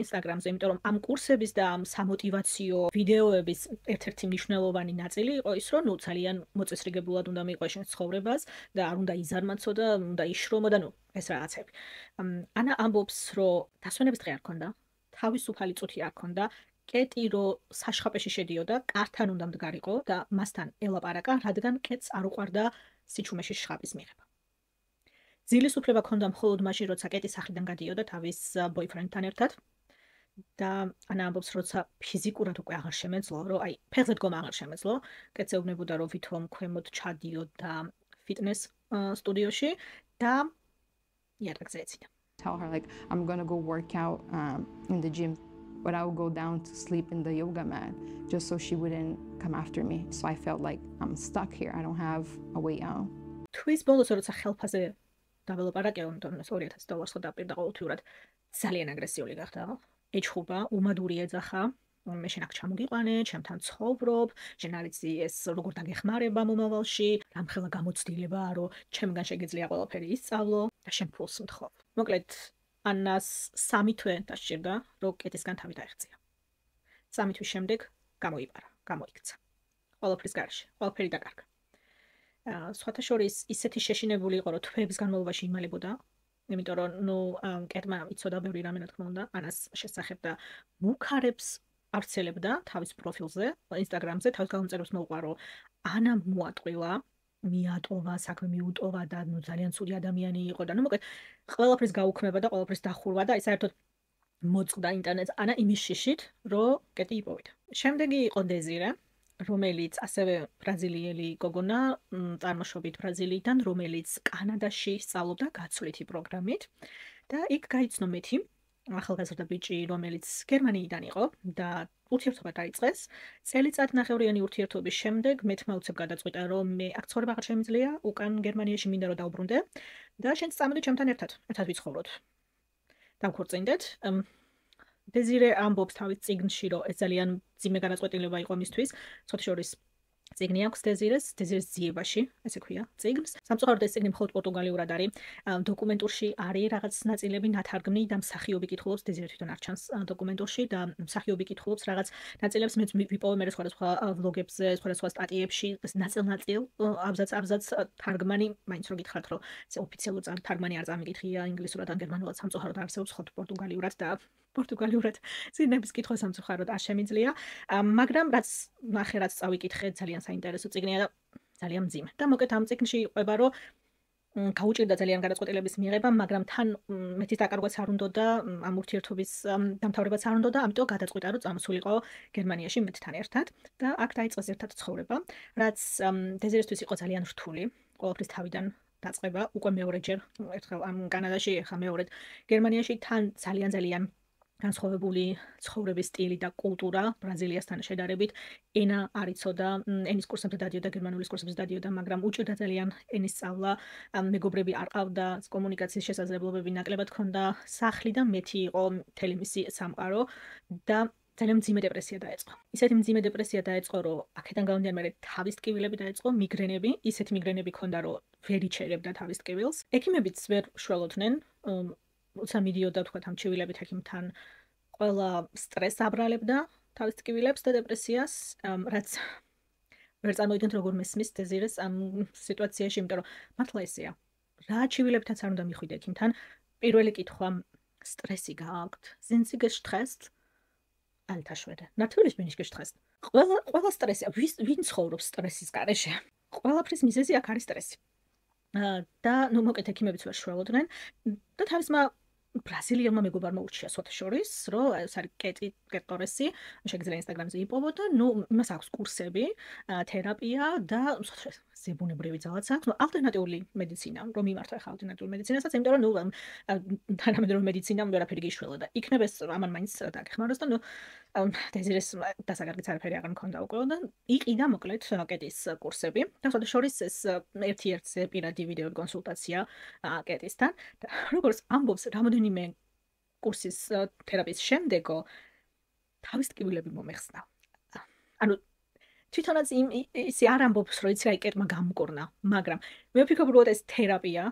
Instagram-ზე, იმიტომ რომ ამ კურსების და ამ სამოტივაციო ვიდეოების ერთ-ერთი მნიშვნელოვანი ნაწილი იყო ის, რომ ძალიან მოწესრიგებულად უნდა მიყვეს შენ ცხოვრებას და არ უნდა იზარმაცო და უნდა იშრომო და ეს რაღაცები. ანა ამბობს, რომ დასვენების დღე არ ქონდა, თავისუფალი წუთი არ ქონდა, კეტი რომ საშხაპეში შედიოდა, კართან უნდა მდგარიყო და მასთან ელაპარაკა, რადგან კეტს არ უყვარდა სიჩუმეში შხაპის მიღება. ძილის უფლება ქონდა მხოლოდ მაშინ, როცა კეტი სახლიდან გადიოდა თავის ბოიფრენდთან ერთად. და ანა ამბობს, როცა ფიზიკურად უკვე აღარ შემეძლო, რომ აი, ფეხზე დგომა აღარ შემეძლო, კეთს ეუბნებოდა, რომ ვითომ ქვემოთ ჩადიოდა ფიტნეს სტუდიოში და იატაკზე ეციდა. Tell her like I'm going to go work out in the gym, but I would go down to sleep in the yoga mat just so she wouldn't come after me. So I felt like I'm stuck here. I don't have a way out. თვის ბოლოს როცა ხელფასზე დაველაპარაკე, თუმცა $2000 ხო დაპირდა ყოველთვიურად, ძალიან აგრესიული გახდა. ეჩხუბა, უმადური ეძახა, მე შენ აქ ჩამოგიყვანე, ჩემთან ცხოვრობ, შენ არ იცი ეს როგორ დაგეხმარება მომავალში, რამხელა გამოცდილება, რომ ჩემგან შეგეძლია ყველაფერი ისწავლო და შენ ფულს მთხოვ. მოკლედ, ანას 3 თვე დასჭირდა, რომ კეტისგან თავი დაეღწია. 3 თვის შემდეგ გამოიპარა, გამოიქცა. ყველაფრის გარშე, ყველაფერი დაკარგა. სხვათა შორის ისეთი შეშინებული იყო, რომ თვეების განმავლობაში იმალებოდა, იმიტომ რომ კეტმა იცოდა ბევრი რამე, რა თქმა უნდა, ანას შესახებ და მუქარებს ავრცელებდა თავის პროფილზე, Instagram-ზე, თავის გამომწერებს მოუყვა, რომ ანა მოატყვილა, მიატოვა, საქმე მიუტოვა და ძალიან ცუდი ადამიანი იყო და მოკლედ ყველაფრის გაუქმება და ყველაფრის დახურვა და საერთოდ მოწყდა ინტერნეტს ანა იმის შიშით, რომ კეტი იპოვიდა. შემდეგი იყო დეზირე, რომელიც ასევე ბრაზილიელი გოგონა, წარმოშობით ბრაზილიიდან, რომელიც კანადაში სწავლობდა გაცვლითი პროგრამით და იქ გაიცნო მეთი, ახალგაზრდა ბიჭი, რომელიც გერმანიიდან იყო და ურთიერთობა დაიწყეს. წელიწადნახევრიანი ურთიერთობის შემდეგ მეთმა უცებ გადაწყვიტა, რომ მე აქ ცხოვრება აღარ შემიძლია, უკან გერმანიაში მინდა რომ დავბრუნდე და შენც წამოდი ჩემთან ერთად ვიცხოვროთ. დავქორწინდეთ. დეზირე ამბობს თავის წიგნში, რომ ეს ძალიან ძიმე განაწყვეტილება იყო მისთვის. ცოტა შორის წიგნი აქვს დეზირეს ძიებაში, ესე ქვია, წიგნს. სამწუხაროდ ეს წიგნი მხოლოდ პორტუგალიურად არის. დოკუმენტურში არის რაღაც ნაწილები ნათარგმნი და მსახიობი კითხულობს, დეზირე თვითონ არ ჩანს დოკუმენტურში და მსახიობი კითხულობს რაღაც ნაწილებს, მეც ვიპოვე მე სხვადასხვა ვლოგებზე, სხვადასხვა სტატიებში, ნაწილ-ნაწილ, აბზაც თარგმანი, მაინც რო გითხართ, რომ ეს ოფიციალურ თარგმანი არ წამიკითხია ინგლისურად ან გერმანულად, სამწუხაროდ არსებობს ხოლმე პორტუგალიურად და პორტუგალიურად წიგნების კითხვა სამწუხაროდ არ შემიძლია, მაგრამ რაც ნახე, რაც წავიკითხე, ძალიან საინტერესო წიგნია და ძალიან მძიმე. და მოკლედ ამ წიგნში იყვება, რომ გაუჭირდა ძალიან გადაწყვეტილების მიღება, მაგრამ თან მეთის დაკარგვაც არ უნდოდა, ამ ურთიერთობის დამთავრებაც არ უნდოდა, ამიტომ გადაწყვიტა, რომ წამოსულიყო გერმანიაში მეთთან ერთად და აქ დაიწყეს ერთად ცხოვრება, რაც დეზირესთვის იყო ძალიან რთული, ყველაფრის თავიდან დაწყება უკვე მეორეჯერ, ერთხელ ამ კანადაში, ახლა მეორედ გერმანიაში თან ძალიან განსხვავებული ცხოვრების სტილი და კულტურა ბრაზილიასთან შედარებით. ენა არ იცოდა, ენის კურსებზე დადიოდა, გერმანულის კურსებზე დადიოდა, მაგრამ უჭირდა ძალიან ენის სწავლა, მეგობრები არ ყავდა, კომუნიკაციის შესაძლებლობები ნაკლებად ჰქონდა, სახლი და მეთი იყო მთელი მისი სამყარო და ძალიან მძიმე დეპრესია დაეწყო. ისეთი მძიმე დეპრესია დაეწყო, რომ აქედან გამომდინარე მე თავის ტკივილები დაეწყო, მიგრენები, ისეთი მიგრენები ჰქონდა, რომ ვერ იჩერებდა თავის ტკივილს. ექიმებიც ვერ უშველოდნენ, როცა მიდიოდა თქვა ამ ჩივილებით ექიმთან, ყველა სტრესს აბრალებდა თავის ტკივილებს და დეპრესიას, რაც ვერ წარმოიდგენთ როგორ მესმის დეზირეს ამ სიტუაციაში, იმიტომ რომ მართლა ესეა. რა ჩივილებითაც არ უნდა მიხვიდე ექიმთან, პირველი კითხვა, სტრესი გააქვთ? Sind Sie gestresst? Alter Schwede. Natürlich bin ich gestresst. ყველა სტრესია, ვინ ცხოვრობს სტრესის გარეშე? ყველაფრის მიზეზი აქ არის სტრესი. და ნუ მოკეთ ექიმებიც ვერ შველოდნენ და თავისმა ბრაზილიელმა მეგობარმა ურჩია სოთა შორის, რომ ეს არის კეტი კეტორესი, შეგიძლია ინსტაგრამზე იპოვოთ და ნუ იმას აქვს კურსები, თერაპია და ზებუნებრივი ძალაც აქვს, ნუ ალტერნატიული მედიცინა, რომ მიმართო ახლა ალტერნატიულ მედიცინასაც, იმიტომ რომ ნუ თანამედროვე მედიცინამ ვერაფერი გიშველა და იქნებ ეს ამან მაინც დაგეხმაროს და ნუ დეზირეს დასაგარგიც არაფერი აღარ მქონდა უკვე და იყიდა მოკლედ კეტის კურსები და სოთა შორის ეს ერთ-ერთზე პირადი ვიდეო კონსულტაცია კეტისთან და როგორც ამბობს რამოდენიმე კურსის თერაპიის შემდეგო თავის ტკივილები მომეხსნა. ანუ თვითონაც ისე არ ამბობს, რომ იცი რა კეტმა გამკორნა, მაგრამ მე ვფიქრობ, რომ ეს თერაპია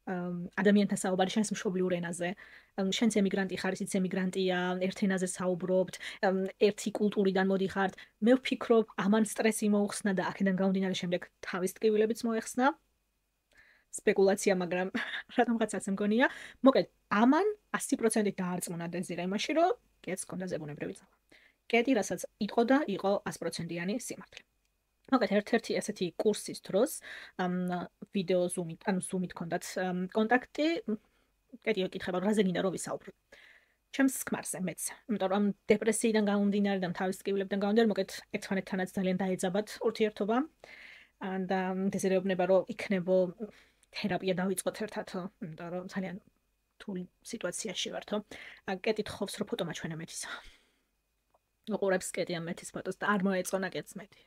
ადამიანთან საუბარი შენს მშობლიურ ენაზე, შენც ემიგრანტი ხარ, ისიც ემიგრანტია, ერთ ენაზე საუბრობთ, ერთი კულტურიდან მოდიხართ. მე ვფიქრობ, ამან სტრესი მოუხსნა და აქედან გამომდინარე შემდეგ თავის ტკივილებიც მოეხსნა. სპეკულაცია, მაგრამ რატომღაც მგონია, მოკლედ ამან 100% დაარწმუნა დეზირა იმაში, რომ კეტს ჰქონდა ზებუნებრივი ძალა. კეტი, რასაც იყო და იყო 100%-იანი სიმართლე. მოკლედ ერთ-ერთი ასეთი კურსის დროს ვიდეო ზუმით, ანუ ზუმით ჰქონდათ კონტაქტი, კეტი ეკითხება, რაზე გინდა რომ ვისაუბროთ. ჩემს ქმარზე მეც, იმიტომ რომ დეპრესიიდან გამომდინარე და თავის ტკივილებიდან გამომდინარე, მოკლედ ერთმანეთთანაც ძალიან დაეძაბათ ურთიერთობა და დეზირეუბნება, რომ იქნებო თერაპია დავიწყოთ ერთად, იმიტომ რომ ძალიან რთული სიტუაციაში ვართო. კეტი თხოვს, რომ ფოტო მაჩვენე მეთისა. უყურებს კეტი ამ მეთის ფოტოს და არ მოეწონა კეტს მეტი.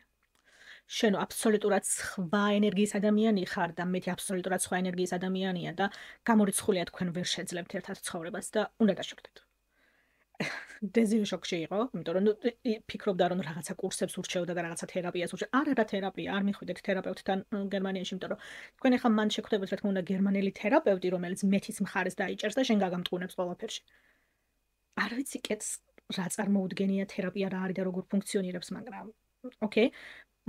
შენო აბსოლუტურად სხვა ენერგიის ადამიანი ხარ და მეთი აბსოლუტურად სხვა ენერგიის ადამიანია და გამორიცხულია თქვენ ვერ შეძლებთ ერთად ცხოვრებას და უნდა დაშორდეთ. დეზირე შოკში იყო, იმიტომ რომ ფიქრობდა რომ რაღაცა კურსებს ურჩეოდა და რაღაცა თერაპიას ურჩეოდა. არა თერაპია, არ მიხვიდეთ თერაპევტთან გერმანიაში, იმიტომ რომ თქვენ ახლა მან შეხვდებით რა თქმა უნდა გერმანელი თერაპევტი, რომელიც მეთის მხარეს დაიჭერს და შენ გაგამტყუნებს ყველაფერში. არ ვიცი კეთს რა წარმოუდგენია თერაპია რა არის და როგორ ფუნქციონირებს, მაგრამ ოკეი.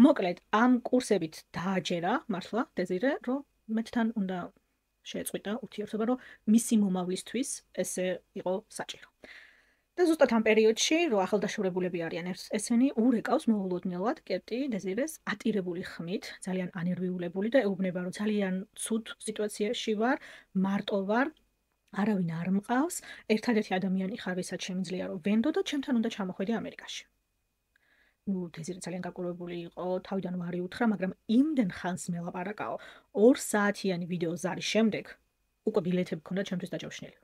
მოკლედ ამ კურსებით დააჯერა მართლა დეზირე, რომ მეთთან უნდა შეეწყვიტა ურთიერთობა, რომ მისი მომავლისთვის ესე იყო საჭირო. და ზუსტად ამ პერიოდში, რომ ახალდაშორებულები არიან ესენი, ურეკავს მოულოდნელად კეტი დეზირეს ატირებული ხმით, ძალიან ანერვიულებული და ეუბნება, რომ ძალიან ცუდ სიტუაციაში ვარ, მარტო ვარ, არავინ არ მყავს, ერთადერთი ადამიანი ხარ, ვისაც შემიძლია რომ ვენდო და ჩემთან უნდა ჩამოხვიდე ამერიკაში. ნუ დეზირე ძალიან გაკურებული იყო, თავიდან ვარი უთხრა, მაგრამ იმდენ ხანს მელაპარაკაო, 2 საათიანი ვიდეო ზარის შემდეგ უკვე ბილეთები მქონდა ჩემთვის დაჯავშნილი.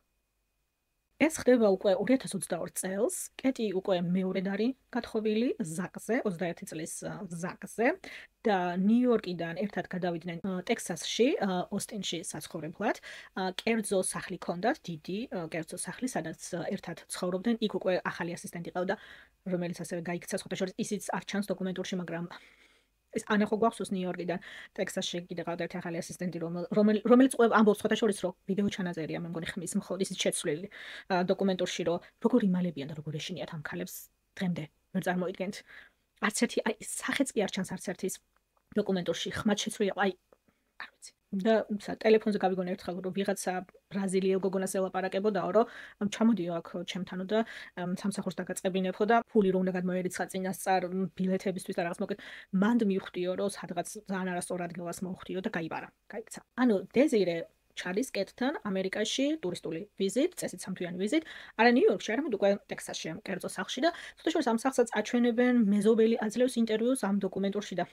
ეს ხდება უკვე 2022 წელს, კეტი უკვე მეორედ არის გათხოვილი ზაკზე, 21 წლის ზაკზე და ნიუ-იორკიდან ერთად გადავიდნენ ტექსასში, ოსტინში საცხოვრებლად. კერძო სახლი ჰქონდათ, დიდი კერძო სახლი, სადაც ერთად ცხოვრობდნენ. იქ უკვე ახალი ასისტენტი ყავდა, რომელიც ასევე გაიქცა სხვათა შორის, ისიც არ ჩანს დოკუმენტურში, მაგრამ ეს ანახო გვახსოვს ნიუ-იორკიდან ტექსასში კიდე ყავდა ერთი ახალი ასისტენტი, რომელიც ამბობს სხვათა შორის, რომ ვიდეო ჩანაწერია, მე მგონი ხმის მხოლოდ ისიც შეცვლილი დოკუმენტურში, რომ როგორ იმალებიან და როგორ ეშინიათ ამ ქალებს დღემდე ვერ წარმოიდგენთ. არც ერთი აი სახეც კი არ ჩანს არც ერთის დოკუმენტურში, ხმად შეცვლილი, აი არ ვიცი. და ტელეფონზე გავიგონე ერთხელ, რომ ვიღაცა ბრაზილიელ გოგონას ელაპარაკებოდაო, რომ ჩამოდიო აქ ჩემთანო და სამსახურს დაგაწყებინებო და ფული რომ უნდა გადმოერიცხა წინასწარ ბილეთებისთვის და რაღაც მოკეთ. მანდ მივხვდიო, რომ სადღაც ძალიან არასწორ ადგილას მოვხვდიო და გაიბარა, გაიქცა. ანუ დეზირე ჩადის კეტთან ამერიკაში ტურისტული ვიზით, წესით სამთვიანი ვიზით, არა ნიუ-იორკში, არამედ უკვე ტექსასში, კერძო სახლში და სხვადასხვა ამ სახლსაც აჩვენებენ, მეზობელი აძლევს ინტერვიუს ამ დოკუმენტურში და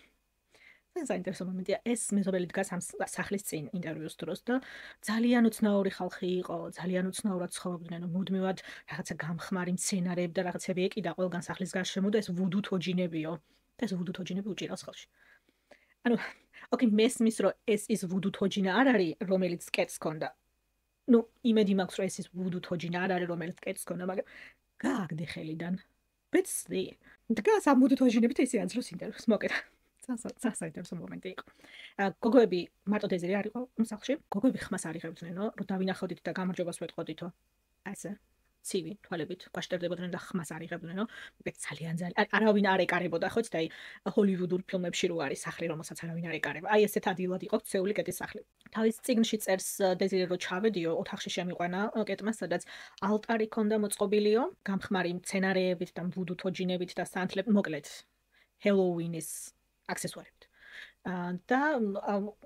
საინტერესო მომენტია ეს მეზობელი დგას ამ სახლის წინ ინტერვიუს დროს და ძალიან უცნაური ხალხი იყო, ძალიან უცნაურად ცხოვრობდნენ, მუდმივად რაღაცა გამხმარი მცენარეები და რაღაცები ეკიდა ყველგან სახლის გარშემო და ეს ვუდუ თოჯინებიო. და ეს ვუდუ თოჯინები უჭირავს ხელში. ანუ ოკეი, მესმის რომ ეს ის ვუდუ თოჯინა არ არის, რომელიც კეთს ქონდა. ნუ იმედი მაქვს რომ ეს ის ვუდუ თოჯინა არ არის, რომელიც კეთს ქონდა, მაგრამ გააგდე ხელიდან. ბეცდი. დგას ამ ვუდუ თოჯინებით ისე აძლევს ინტერვიუს, მოკედა. საინტერესო მომენტი იყო. გოგოები მარტო დეზირი არ იყო სახლში. გოგოები ხმას არიღებდნენო, რომ დავინახავდით და გამარჯვებას ვეტყოდითო. ასე ცივი თვალებით პაშტერდებოდნენ და ხმას არიღებდნენო. მე ძალიან არავინ არ ეკარებოდა, ხო იცით, აი ჰოლივუდურ ფილმებში რო არის სახლი, რომელსაც არავინ არ ეკარება. აი ესეთ ადგილად იყო ქცეული კეტის სახლი. თავის წიგნში წერს დეზირი რო ჩავედიო, ოთახში შემიყვანა კეტმა, სადაც ალტარი ჰქონდა მოწყობილიო, გამხმარი მცენარეებით და ვუდუ თოჯინებით და სანთლებით, მოკლედ ჰელოუინის აქსესუარებით. და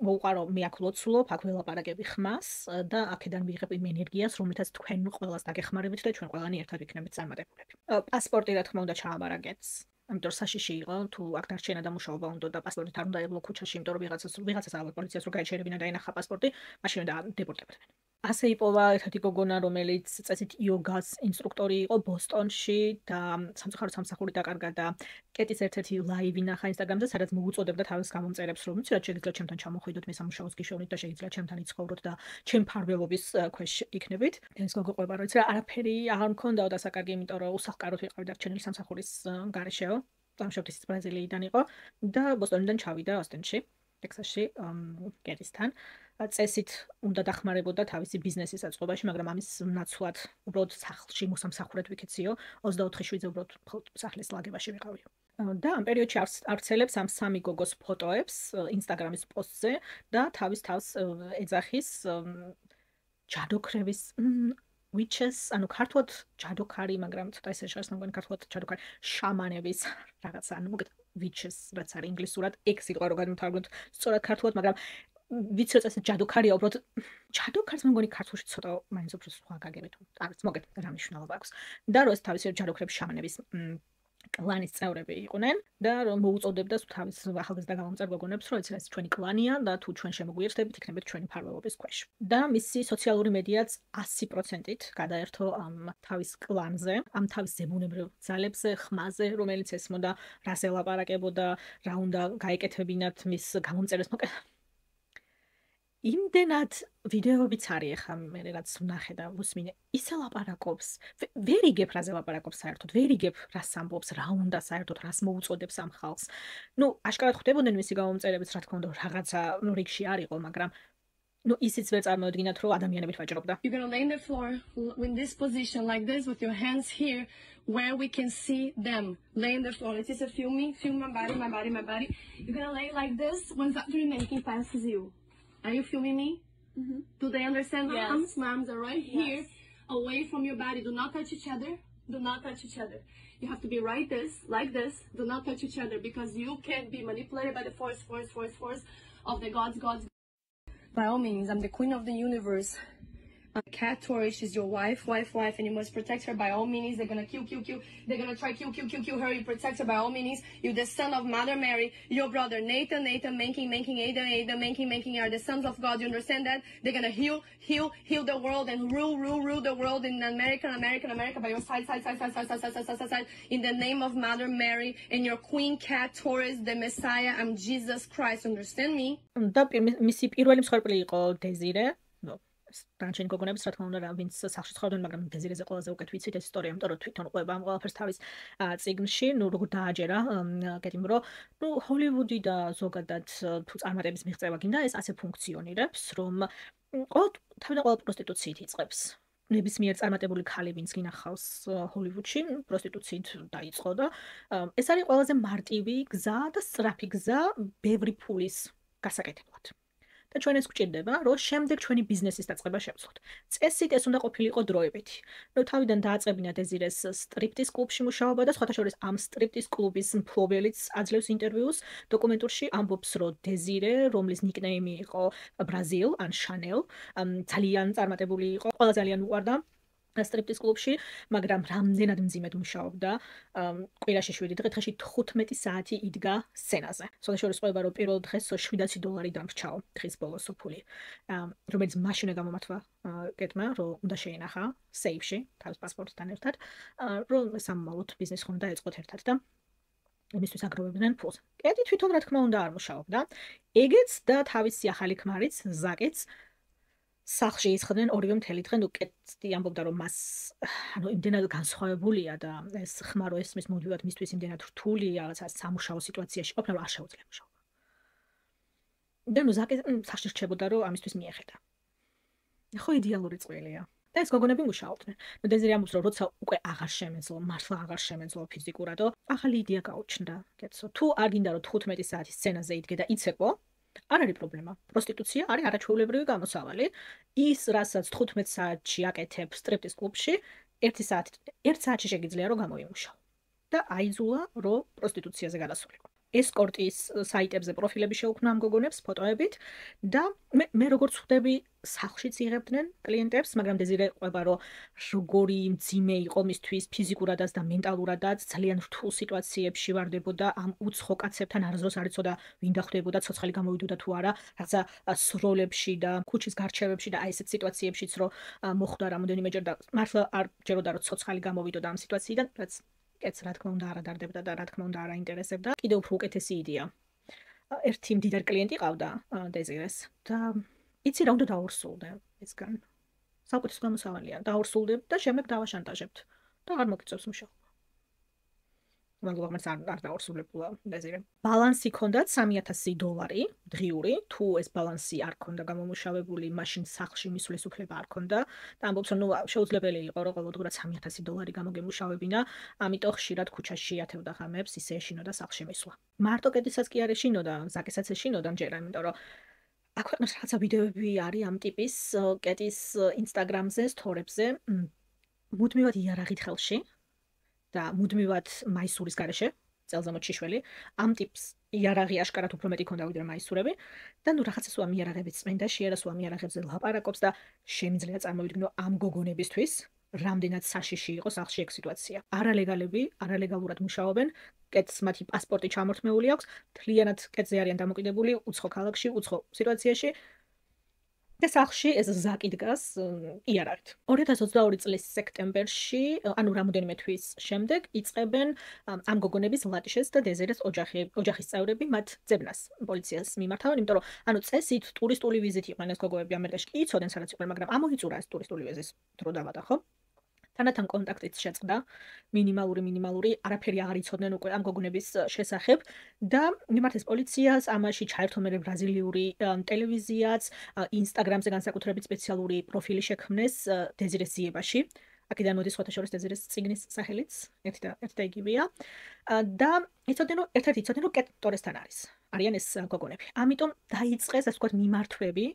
მოუყარო მე აქ ლოცულობ, აქ ველაპარაკები ხმას და აქედან ვიღებ იმ ენერგიას, რომელთაც თქვენ ყველას დაგეხმარებით და ჩვენ ყველანი ერთად ვიქნებით წარმატებულები. პასპორტი რა თქმა უნდა ჩააბარაგეთს. ამიტომ საშიში იყო, თუ აქ დარჩენა და მუშაობა უნდა და პასპორტით არ უნდა ეღლო ქუჩაში, იმიტომ რომ ვიღაცას ალბათ პოლიციას რო გაეჩერებინა და ენახა პასპორტი, მაშინ უნდა დეპორტებდნენ. ასე იპოვა ერთადი გოგონა, რომელიც წესით იოგას ინსტრუქტორი იყო ბოსტონში და სამწუხაროდ სამსახური დაკარგა და კეტის ერთ-ერთი ლაივი ნახა ინსტაგრამზე, სადაც მოუწოდებდა თავის გამომწერებს, რომ იცი რა შეგიძლიათ ჩემთან ჩამოხვიდოთ, მე სამუშაოს გიშოვნით და შეგიძლიათ ჩემთან იცხოვროთ და ჩემ ფარველობის ქვეშ იქნებით. ეს გოგო ყვება, რომ იცი რა არაფერი აღარ მქონდაო და საკარგი, იმიტომ რომ უსახლკაროდ ვიყავი დარჩენილი სამსახურის გარეშეო. სამშობლოს ის ბრაზილიიდან იყო და ბოსტონიდან ჩავიდა ოსტენში, ტექსასში, კეტისთან. წესით უნდა დახმარებოდა თავისი ბიზნესის აწყობაში, მაგრამ ამის ნაცვლად უბრალოდ სახლში მოსამსახურად ვიქეციო, 24 შვიდზე უბრალოდ სახლის ლაგებაში ვიყავიო. და ამ პერიოდში ავრცელებს ამ სამი გოგოს ფოტოებს ინსტაგრამის პოსტზე და თავის თავს ეძახის ჯადოქრების witches, ანუ ქართულად ჯადოქარი, მაგრამ ცოტა ესე შეესწავლენ ქართულად ჯადოქარი, შამანების რაღაცა, ანუ მოგეთ witches, რაც არის ინგლისურად, ეგ სიტყვა რო განვითარგოთ სწორად ქართულად, მაგრამ ვიცი რომ ეს ჯადოქარია, უბრალოდ ჯადოქარს მე მგონი ქართულში ცოტა მაინც უფრო სხვა გაგებით. არც მოგეთ რა მნიშვნელობა აქვს. და რომ ეს თავისი ჯადოქრების შამანების კლანის წევრები იყვნენ და რომ მოუწოდებდა თავის ახალგაზრდა გამომწერ გოგონებს, რომ ეს ჩვენი კლანია და თუ ჩვენ შემოგვიერთდებით, იქნებით ჩვენი ფარველობის ქვეშ. და მისი სოციალური მედიაც 100%-ით გადაერთო ამ თავის კლანზე, ამ თავის ზებუნებრივ ძალებზე, ხმაზე, რომელიც ესმოდა, რას ელაპარაკებოდა, რა უნდა გაეკეთებინათ მის გამომწერებს, მოკლედ იმდენად ვიდეოებიც არის ახლა მე რაც ვნახე და ვუსმინე, ისე ლაპარაკობს, ვერ იგებ რაზე ლაპარაკობს საერთოდ, ვერ იგებ რას ამბობს, რა უნდა საერთოდ, რას მოუწოდებს ამ ხალხს. ნუ აშკარად ხვდებოდნენ მისი გამომწერებიც, რა თქმა უნდა, რაღაცა რიგში არისო, მაგრამ ნუ ისიც ვერ წარმოედგინათ, რომ ადამიანებით ვაჭრობდა. You're gonna lay on the floor in this position like this with your hands here where we can see them. Lay on the floor. Let's just film me, film my body, my body, my body. You're gonna lay like this when factory making passes you. Are you filming me? Mm-hmm. Do they understand? Yes. My arms are right here, away from your body. Do not touch each other. Do not touch each other. You have to be like this. Do not touch each other because you can be manipulated by the force of the gods. By all means, I'm the queen of the universe. Cat Taurus is your wife, and you must protect her by all means. They're gonna kill. They're gonna try kill her. You protect her by all means. You're the son of Mother Mary. Your brother Nathan, Making, Ada, Making are the sons of God. You understand that? They're gonna heal the world and rule the world in America by your side. In the name of Mother Mary and your Queen Cat Taurus, the Messiah. I'm Jesus Christ. Understand me? და მისი პირველი მსხვერპლი იყო დეზირე. დანარჩენი გოგონების რა თქმა უნდა რა ვინც სახლში ცხოვრობდნენ, მაგრამ დეზირეზე ყველაზე უკეთ ვიცით ეს ისტორია, იმიტომ რომ თვითონ ყვება ამ ყველაფერს თავის წიგნში, ნუ როგორ დააჯერა კეტიმ, რომ ნუ ჰოლივუდი და ზოგადად თუ წარმატების მიღწევა გინდა, ეს ასე ფუნქციონირებს, რომ თავიდან ყველა პროსტიტუციით იწყებს. ნებისმიერ წარმატებული ქალი, ვინც გინახავს ჰოლივუდში, პროსტიტუციით დაიწყო და ეს არის ყველაზე მარტივი გზა და სწრაფი გზა ბევრი ფულის გასაკეთებლად. და ჩვენ ეს გვჭირდება, რომ შემდეგ ჩვენი ბიზნესის დაწყება შევძლოთ. წესით ეს უნდა ყოფილიყო დროებითი. რომ თავიდან დააწყებინა დეზირეს სტრიპტის კლუბში მუშაობა და სხვათა შორის ამ სტრიპტის კლუბის მფლობელიც აძლევს ინტერვიუს. დოკუმენტურში ამბობს, რომ დეზირე, რომლის ნიკნეიმი იყო ბრაზილ ან შანელ, ძალიან წარმატებული იყო, ყველა ძალიან უყვარდა. სტრიპტიზ კლუბში, მაგრამ რამდენად მძიმედ მუშაობდა. კვირაში 7 დღე, დღეში 15 საათი იდგა სცენაზე. შესაძლოა ყובה რომ პირველ დღეს $700 დამრჩაო, დღის ბოლოს ფული. რომელიც მაშინ გამომართვა კეთმა, რომ უნდა შეინახა სეიფში, თავის პასპორტთან ერთად, რომ სამომავლოდ ბიზნესი ხომ დაეწყოთ ერთად და იმისთვის აგროვებდნენ ფულს. კეტი თვითონ რა თქმა უნდა არ მუშაობდა. ეგეც და თავისი ახალი ქმარიც, ზაკიც სახლში ისხდნენ ორივე მთელი დღე, ნუ კეტი ამბობდა რომ მას იმდენად განსხვავებულია და ეს ხმა რო ესმის მუდმივად მისთვის იმდენად რთული რაღაცა სამუშაო სიტუაციაში ყოფნა, რომ არ შეუძლია მუშაობა. და ნუ ზაკი სახლში რჩებოდა რომ ამისთვის მიეხედა. ხო იდეალური წვლილია. და ეს გოგონები მუშაობდნენ. ნუ დეზირი ამბობს რომ როცა უკვე აღარ შემეძლო, მართლა აღარ შემეძლო ფიზიკურადო, ახალი იდეა გაუჩნდა. კეთო, თუ არ გინდა რომ 15 საათი სცენაზე იდგე და იცეკვო, არ არის პრობლემა. პროსტიტუცია არის არაჩვეულებრივი გამოსავალი. ის რასაც 15 საათში აკეთებ სტრიპტიზ კლუბში, 1 საათში შეგიძლია რომ გამოიმუშაო. და აიძულა რომ პროსტიტუციაზე გადასულიყო. ესკორტის საიტებზე პროფილები შეუქმნა ამ გოგონებს ფოტოებით და მე როგორც ხვდები სახლშიც იღებდნენ კლიენტებს, მაგრამ დეზირე ყובה რომ როგორი მძიმე იყო მისთვის ფიზიკურადაც და მენტალურადაც ძალიან რთულ სიტუაციებში ვარდებოდა ამ უცხო კაცებთან არასდროს არ იცოდა ვინ დახვდებოდა ცოცხალი გამოვიდოდა თუ არა, რაღაცა სროლებში და ქუჩის გარჩევებში და აი ესეთ სიტუაციებშიც რომ მოხვდა რამოდენიმეჯერ და მართლა არ ჯეროდა რომ ცოცხალი გამოვიდოდა ამ სიტუაციიდან, რაც კეთს რა თქმა უნდა არ ადარდებდა და რა თქმა უნდა არ აინტერესებდა. კიდევ უფრო უკეთესი იდეა. ერთი მდიდარი კლიენტი ყავდა დეზირეს და იცი რა უნდა დაურსულდე ესგან. საკუთის გამოსავალია, დაურსულდებ და შემდეგ დავაშანტაჟებთ და არ მოგიწევს მუშაობა. მაგრამ არ დაურსულებულა დეზირე. ბალანსი ჰქონდათ $3000 დღიური, თუ ეს ბალანსი არ ჰქონდა გამომუშავებული, მაშინ სახლში მისვლის უფლება არ ჰქონდა და ამბობს რომ შეუძლებელი იყო რომ ყოველდღურად $3000 გამოგემუშავებინა, ამიტომ ხშირად ქუჩაში ათევდა ღამეებს, ისე ეშინოდა სახლში მისვლა. მარტო კედისაც კი არ ეშინოდა, ზაკესაც ეშინოდა მჯერა, იმიტომ რომ აქ ქვეყნებს რაღაცა ვიდეოები არის ამ ტიპის კეტის ინსტაგრამზე, სტორებზე, მუდმივად იარაღით ხელში და მუდმივად მაისურის გარეშე, წელზემოთ შიშველი, ამ ტიპს იარაღი აშკარად უფრო მეტი ქონდა ვიდრე მაისურები და ნუ რაღაცა სულ ამ იარაღების წმენდა შეერა, სულ ამ იარაღებზე ლაპარაკობს და შემიძლია წარმოვიდგინო ამ გოგონებისთვის რამდენად საშიში იყო სახლში ეგ სიტუაცია. არალეგალურად მუშაობენ, კეთს მათი პასპორტი ჩამორთმეული აქვს, მთლიანად კეთზე არიან დამოკიდებული უცხო ქალაქში, უცხო სიტუაციაში. და სახლში ეს ზაკი დგას იარაღით. 2022 წლის სექტემბერში, ანუ რამოდენიმე თვის შემდეგ, იწყებენ ამ გოგონების ლატიშეს და დეზერეს ოჯახის წევრები მათ ძებნას პოლიციას მიმართავენ, იმიტომ რომ ანუ წესით ტურისტული ვიზიტი იყვნენ ეს გოგოები ამერიკაში, კი იცოდნენ სადაც იყვნენ, მაგრამ ამოიწურა ეს ტურისტული ვიზის დრო დავადა, ხო? თანათან კონტაქტიც შეწყდა, მინიმალური, არაფერი არ იცოდნენ უკვე ამ გოგონების შესახებ და მიმართეს პოლიციას, ამაში ჩაერთო ბრაზილიური ტელევიზიაც, ინსტაგრამზე განსაკუთრებით სპეციალური პროფილი შექმნეს დეზირეს ძიებაში. აქედან მოდის სხვათა შორის დეზირეს წიგნის სახელიც, ერთი და იგივეა. და იცოდნენ რომ კეტ ტორესთან არიან ეს გოგონები. ამიტომ დაიწყეს ასე ვთქვათ მიმართვები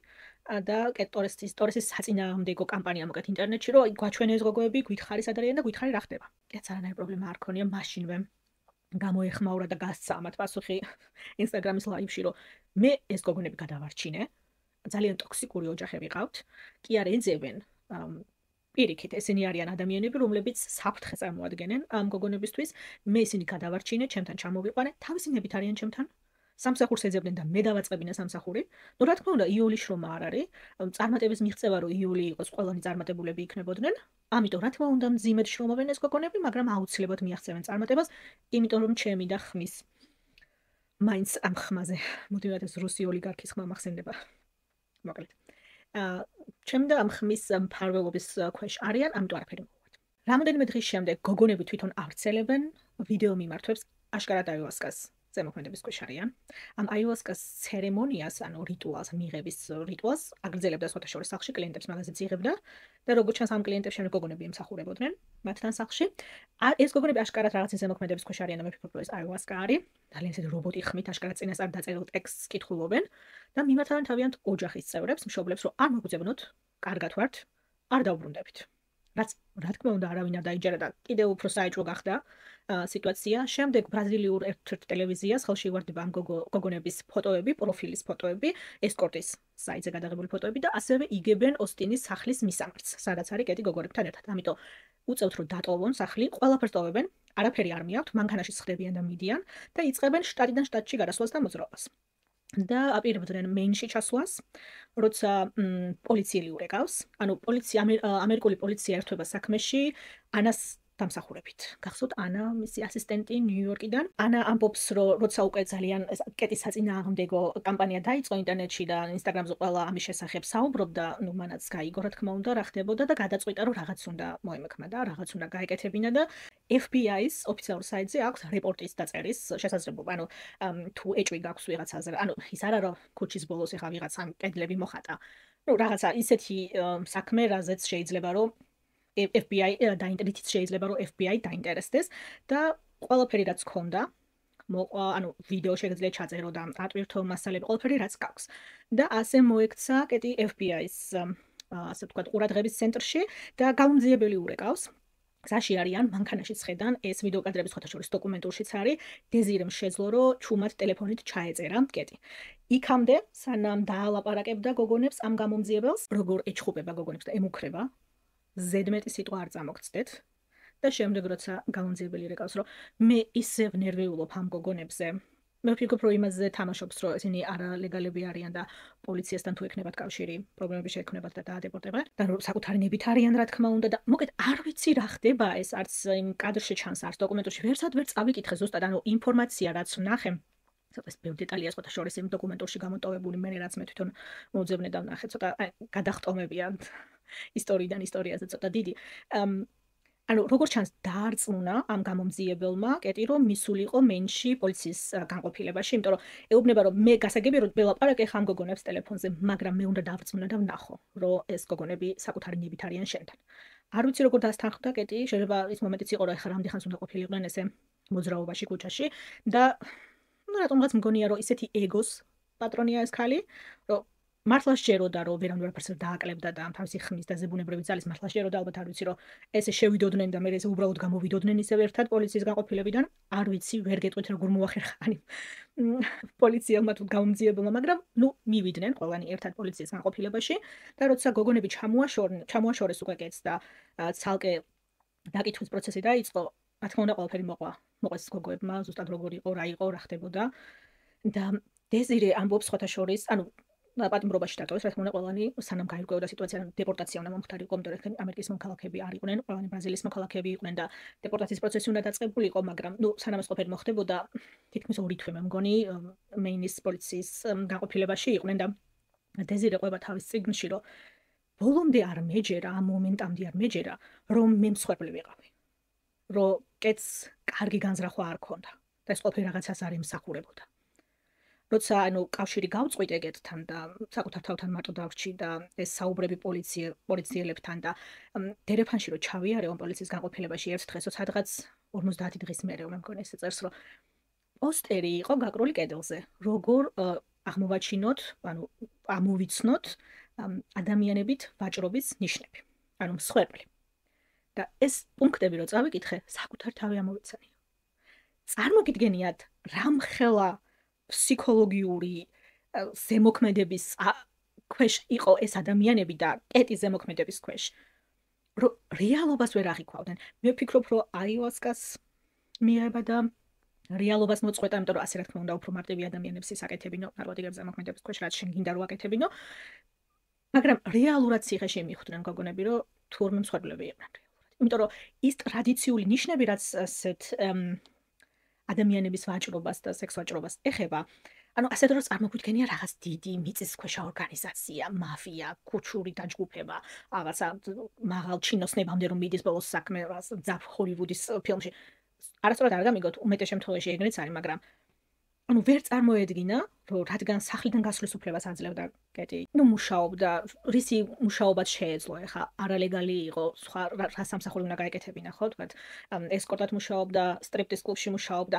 და კეტ ტორესის საწინააღმდეგო კამპანია მოკეთ ინტერნეტში, რომ გვაჩვენე ეს გოგოები, გვითხარი სად არიან და გვითხარი რა ხდება. კეტს არანაირი პრობლემა არ ქონია, მაშინვე გამოეხმაურა და გასცა მათ პასუხი ინსტაგრამის ლაივში, რომ მე ეს გოგონები გადავარჩინე, ძალიან ტოქსიკური ოჯახები ყავთ, კი არ ეძებენ პირიქით, ესენი არიან ადამიანები, რომლებიც საფრთხეს წარმოადგენენ ამ გოგონებისთვის, მე ისინი გადავარჩინე, ჩემთან ჩამოვიყვანე, თავისი ნებით არიან ჩემთან. სამსახურს ეძებდნენ და მე დავაწყებინა სამსახური. ნუ რა თქმა უნდა, იოლი შრომა არ არის. წარმატების მიღწევა რომ იოლი იყოს, ყველანი წარმატებულები იქნებოდნენ. ამიტომ რა თქმა უნდა, მძიმედ შრომობენ ეს გოგონები, მაგრამ აუცილებლად მიაღწევენ წარმატებას, იმიტომ რომ ჩემი და ხმის მაინც ამ ხმაზე, მოდივად ეს რუსი ოლიგარქის ხმა მახსენდება. მოკლედ. ჩემი და ამ ხმის მფარველობის ქვეშ არიან, ამიტომ არაფერი მოვუვათ. რამოდენიმე დღის შემდეგ გოგონები თვითონ ავრცელებენ ვიდეო მიმართვებს აშკარად აიუასკას ზემოქმედების ქვეშ არიან. ამ აიუასკას ცერემონიას, ანუ რიტუალს, მიღების რიტუალს აგრძელებდა სხვათა შორის სახლში კლიენტებს მაგაზეც იღებდა და როგორც ჩანს ამ კლიენტებს შემდეგ გოგონები ემსახურებოდნენ მათთან სახლში. ეს გოგონები აშკარად რაღაც ზემოქმედების ქვეშ არიან და მე ვფიქრობ, რომ ეს აიუასკა არის. ძალიან ისეთი რობოტი ხმით აშკარად წინასწარ დაწერილ ტექსტს კითხულობენ და მიმართავენ თავიანთ ოჯახის წევრებს, მშობლებს, რომ არ მოგძებნოთ, კარგად ვართ, არ დავბრუნდებით. რაც რა თქმა უნდა არავინ არ დაიჯერა და კიდევ უფრო საეჭვო გახდა სიტუაცია. შემდეგ ბრაზილიურ ერთ-ერთ ტელევიზიას ხელში ივარდება ამ გოგონების ფოტოები, პროფილის ფოტოები, ესკორტის საიტზე გადაღებული ფოტოები და ასევე იგებენ ოსტინის სახლის მისამართს, სადაც არის კეტი გოგონებთან ერთად. ამიტომ უწევთ რომ დატოვონ სახლი, ყველაფერს ტოვებენ, არაფერი არ მიაქვთ, მანქანაში სხდებიან და მიდიან და იწყებენ შტატიდან შტატში გადასვლას და მოძრაობას. და აპირებდნენ მეინში ჩასვლას, როცა პოლიციელი ურეკავს, ანუ ამერიკული პოლიცია ერთვება საქმეში ანას დამსახურებით. გახსოვთ ანა, მისი ასისტენტი ნიუ-იორკიდან. ანა ამბობს, რომ როცა უკვე ძალიან კეტის საწინააღმდეგო კამპანია დაიწყო ინტერნეტში და ინსტაგრამზე ყველა ამის შესახებ საუბრობდა, ნუ მანაც გაიგო, რა თქმა უნდა, რა ხდებოდა და გადაწყვიტა, რომ რაღაც უნდა მოემექმა და რაღაც უნდა გაეკეთებინა და FBI-ს ოფიციალურ საიტზე აქვს რეპორტის დაწერის შესაძლებლობა. ანუ თუ ეჭვი გაქვს ვიღაცაზე, ანუ ის არა რომ ქუჩის ბოლოს ეხა ვიღაცამ კედლები მოხატა. ნუ რაღაცა ისეთი საქმე, რაზეც შეიძლება რომ FBI დაინტერესდეს, შეიძლება რომ FBI დაინტერესდეს და ყველაფერი რაც ქონდა, ანუ ვიდეო შეგიძლია ჩაწერო და ატვირთო მასალები, ყველაფერი რაც გაქვს. და ასე მოექცა კეტი FBI-ს ასე ვთქვათ ყურადღების ცენტრში და გაუმძიებელი ურეკავს. გზაში არიან, მანქანაში ცხედან, ეს ვიდეო კადრები სხვათა შორის დოკუმენტურშიც არის, დეზირემ შეძლო, რომ ჩუმად ტელეფონით ჩაეწერა კეტი. იქამდე, სანამ დაალაპარაკებდა გოგონებს ამ გამომძიებელს, როგორ ეჩხუბება გოგონებს და ემუქრება, ზედმეტი სიტყვა არ წამოგცდეთ და შემდეგ როცა გამომძიებელი რეკავს, რომ მე ისევ ნერვიულობ ამ გოგონებზე. მე ვფიქრობ, რომ იმაზე თამაშობს, რომ ისინი არალეგალები არიან და პოლიციასთან თუ ექნებათ კავშირი, პრობლემები შეექმნებათ და დაადებორდებათ. და რომ საკუთარი ნებით არიან, რა თქმა უნდა და მოკეთ არ ვიცი რა ხდება ეს, არც იმ კადრში ჩანს, არც დოკუმენტურში ვერსად ვერ წავიკითხე ზუსტად, ანუ ინფორმაცია რაც ვნახე ცოტა ბევრი დეტალია სხვათა შორის იმ დოკუმენტურში გამოტოვებული, მე რაც მე თვითონ მოძებნე და ვნახე, ცოტა გადახტომებია ისტორიიდან ისტორიაზე ცოტა დიდი. ანუ როგორ ჩანს დაარწმუნა ამ გამომძიებელმა კეტი რომ მისულიყო მეინში პოლიციის განყოფილებაში, იმიტომ რომ ეუბნება რომ მე გასაგებია რომ ველაპარაკე ხამ გოგონებს ტელეფონზე, მაგრამ მე უნდა დავწმუნო და ვნახო, რომ ეს გოგონები საკუთარი ნებით არიან შენთან. არ ვიცი როგორ დასთანხმდა კეტი, შეიძლება ის მომენტიც იყო რომ ეხლა რამდენი ხანს უნდა ყოფილიყვნენ ესე მოძრაობაში ქუჩაში და ну რატომღაც მგონია რომ ისეთი ეგოს პატრონია ეს ქალი, რომ მართლა შეეროდა რომ ვერანაირ ვერაფერს დააკლებდა და ამ თავისი ხმის და ზებუნებრივი ძალის მართლა შეეროდა, ალბათ არ ვიცი რომ ესე შევიდოდნენ და მე ესე უბრალოდ გამოვიდოდნენ ისევ ერთად პოლიციის განყოფილებიდან, არ ვიცი, ვერ გეტყვით როგორ მოახერხა ani პოლიციელმა თუ გამომძიებელმა, მაგრამ ნუ მივიდნენ ყველანი ერთად პოლიციის განყოფილებაში და როცა გოგონები ჩამოაშორეს უკვე კეთს და ცალკე დაკითხვის პროცესი დაიწყო, რა თქმა უნდა ყველაფერი მოყვეს გოგოებმა, ზუსტად როგორ იყო, რა იყო, რა ხდებოდა და დეზირე ამბობს სხვათა შორის, ანუ პატიმრობაში დატოვეს, რა თქმა უნდა ყველანი სანამ გაირკვეოდა სიტუაცია, დეპორტაცია უნდა მომხდარიყო, იმიტომ რომ ამერიკის მოქალაქეები არ იყვნენ, ყველანი ბრაზილიის მოქალაქეები იყვნენ და დეპორტაციის პროცესი უნდა დაწყებულიყო, მაგრამ ნუ სანამ ეს ყველაფერი მოხდებოდა, თითქმის 2 თვე მე მგონი მეინის პოლიციის განყოფილებაში იყვნენ და დეზირე ყვება თავის წიგნში, რომ ბოლომდე არ მეჯერა, ამ მომენტამდე არ მეჯერა, რომ მე მსხვერპლი ვიყავი. რომ კეთს კარგი განზრახვა არ ქონდა და ეს ყველაფერი რაღაცას არ ემსახურებოდა. როცა ანუ კავშირი გავწყვიტე კეთთან და საკუთარ თავთან მარტო დავრჩი და ეს საუბრები პოლიციელებთან და დერეფანში რომ ჩავიარევ პოლიციის განყოფილებაში ერთ დღეს, სადღაც 50 დღის მერე მე მგონი ესე წერს, რომ პოსტერი იყო გაკრული კედელზე, როგორ აღმოვაჩინოთ, ანუ ამოვიცნოთ ადამიანებით ვაჭრობის ნიშნები, ანუ მსხვერპლი. და ეს პუნქტები რო წავიკითხე, საკუთარ თავი ამოვიცანიო. წარმოგიდგენიათ, რამხელა ფსიქოლოგიური ზემოქმედების ქვეშ იყო ეს ადამიანები და კეტის ზემოქმედების ქვეშ. რომ რეალობას ვერ აღიქვავდნენ. მე ვფიქრობ, რომ აიუასკას მიიღება და რეალობას მოწყვეტა, იმიტომ რომ ასე რა თქმა უნდა უფრო მარტივი ადამიანებს ისაკეთებინო, ნარკოტიკების ზემოქმედების ქვეშ, რაც შენ გინდა რომ აკეთებინო. მაგრამ რეალურად ციხეში მიხვდნენ გოგონები, რომ თურმე მსხვერპლები იყვნენ. იმიტომ რომ ის ტრადიციული ნიშნები, რაც ასეთ ადამიანების ვაჭრობას და სექს ვაჭრობას ეხება, ანუ ასეთ დროს წარმოგვიდგენია რაღაც დიდი მიწისქვეშა ორგანიზაცია, მაფია, ქუჩური დაჯგუფება, რაღაცა მაღალ ჩინოსნებამდე რომ მიდის ბოლოს საქმე, ძაფ ჰოლივუდის ფილმში. არასწორად არ გამიგოთ, უმეტეს შემთხვევაში ეგრეც არის, მაგრამ ანუ ვერ წარმოედგინა, რომ რადგან სახლიდან გასვლის უფლებას აძლევდა კეტი, ნუ მუშაობდა, რისი მუშაობაც შეეძლო, ეხა არალეგალი იყო, სხვა რა სამსახური უნდა გაეკეთებინა, ხო, თქვათ, ესკორტად მუშაობდა, სტრიპტიზ კლუბში მუშაობდა.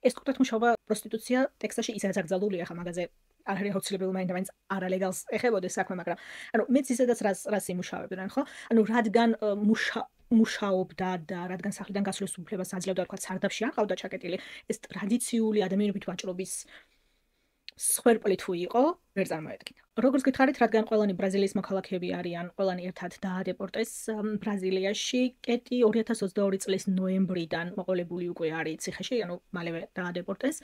ესკორტად მუშაობა, პროსტიტუცია ტექსტაში ისე აკრძალულია, ხა მაგაზე არ არის აუცილებელი მაინც არალეგალს ეხებოდეს საქმე, მაგრამ ანუ მეც ისედაც რას იმუშავებდნენ, ხო? ანუ რადგან მუშაობდა და რადგან სახლიდან გასვლის უფლებას აძლევდა, თქვა, სარდაფში არ ყავდა ჩაკეტილი, ეს ტრადიციული ადამიანებით ვაჭრობის სხერპლი თუ იყო, ვერ წარმოედგინა. როგორც გითხარით, რადგან ყველანი ბრაზილიის მოქალაქეები არიან, ყველანი ერთად დაადეპორტეს ბრაზილიაში, კეტი 2022 წლის ნოემბრიდან მოყოლებული უკვე არის ციხეში, ანუ მალევე დაადეპორტეს.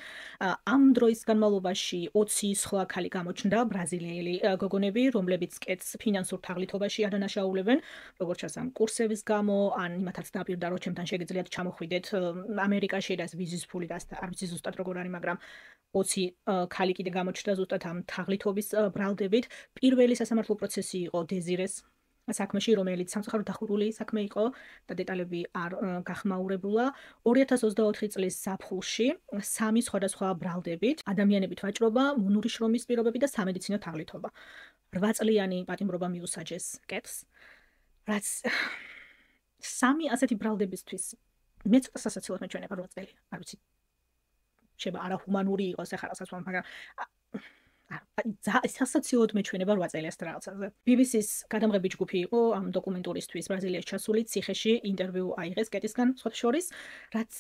ამ დროის განმავლობაში 20 სხვა ქალი გამოჩნდა ბრაზილიელი გოგონები, რომლებიც კეტს ფინანსურ თაღლითობაში ადანაშაულებენ, როგორც ჩანს ამ კურსების გამო, ან იმათაც დაპირდა, რომ ჩემთან შეგიძლიათ ჩამოხვიდეთ ამერიკაში და ვიზის ფული და არ ვიცი ზუსტად როგორ არის, მაგრამ 20 ქალი კიდე გამოჩნდა ზუსტად ამ თაღლითობის ბრალდებით. პირველი სასამართლო პროცესი იყო დეზირეს საქმეში, რომელიც სამწუხაროდ დახურული საქმე იყო და დეტალები არ გახმაურებულა. 2024 წლის ზაფხულში 3 სხვადასხვა ბრალდებით ადამიანებით ვაჭრობა, მონური შრომის პირობები და სამედიცინო თაღლითობა. 8 წლიანი პატიმრობა მიუსაჯეს კეტს, რაც 3 ასეთი ბრალდებისთვის მე ცოტა სასაცილოდ მეჩვენება 8 წელი. არ ვიცი შეება არაჰუმანური იყოს ახლა რასაც ვამბობ, მაგრამ სასაცილოდ მეჩვენება 8 წელი ასეთ რაღაცაზე. BBC-ს გადამღები ჯგუფი იყო ამ დოკუმენტურისთვის ბრაზილიაში ჩასული ციხეში ინტერვიუ აიღეს კეტისგან სხვა შორის, რაც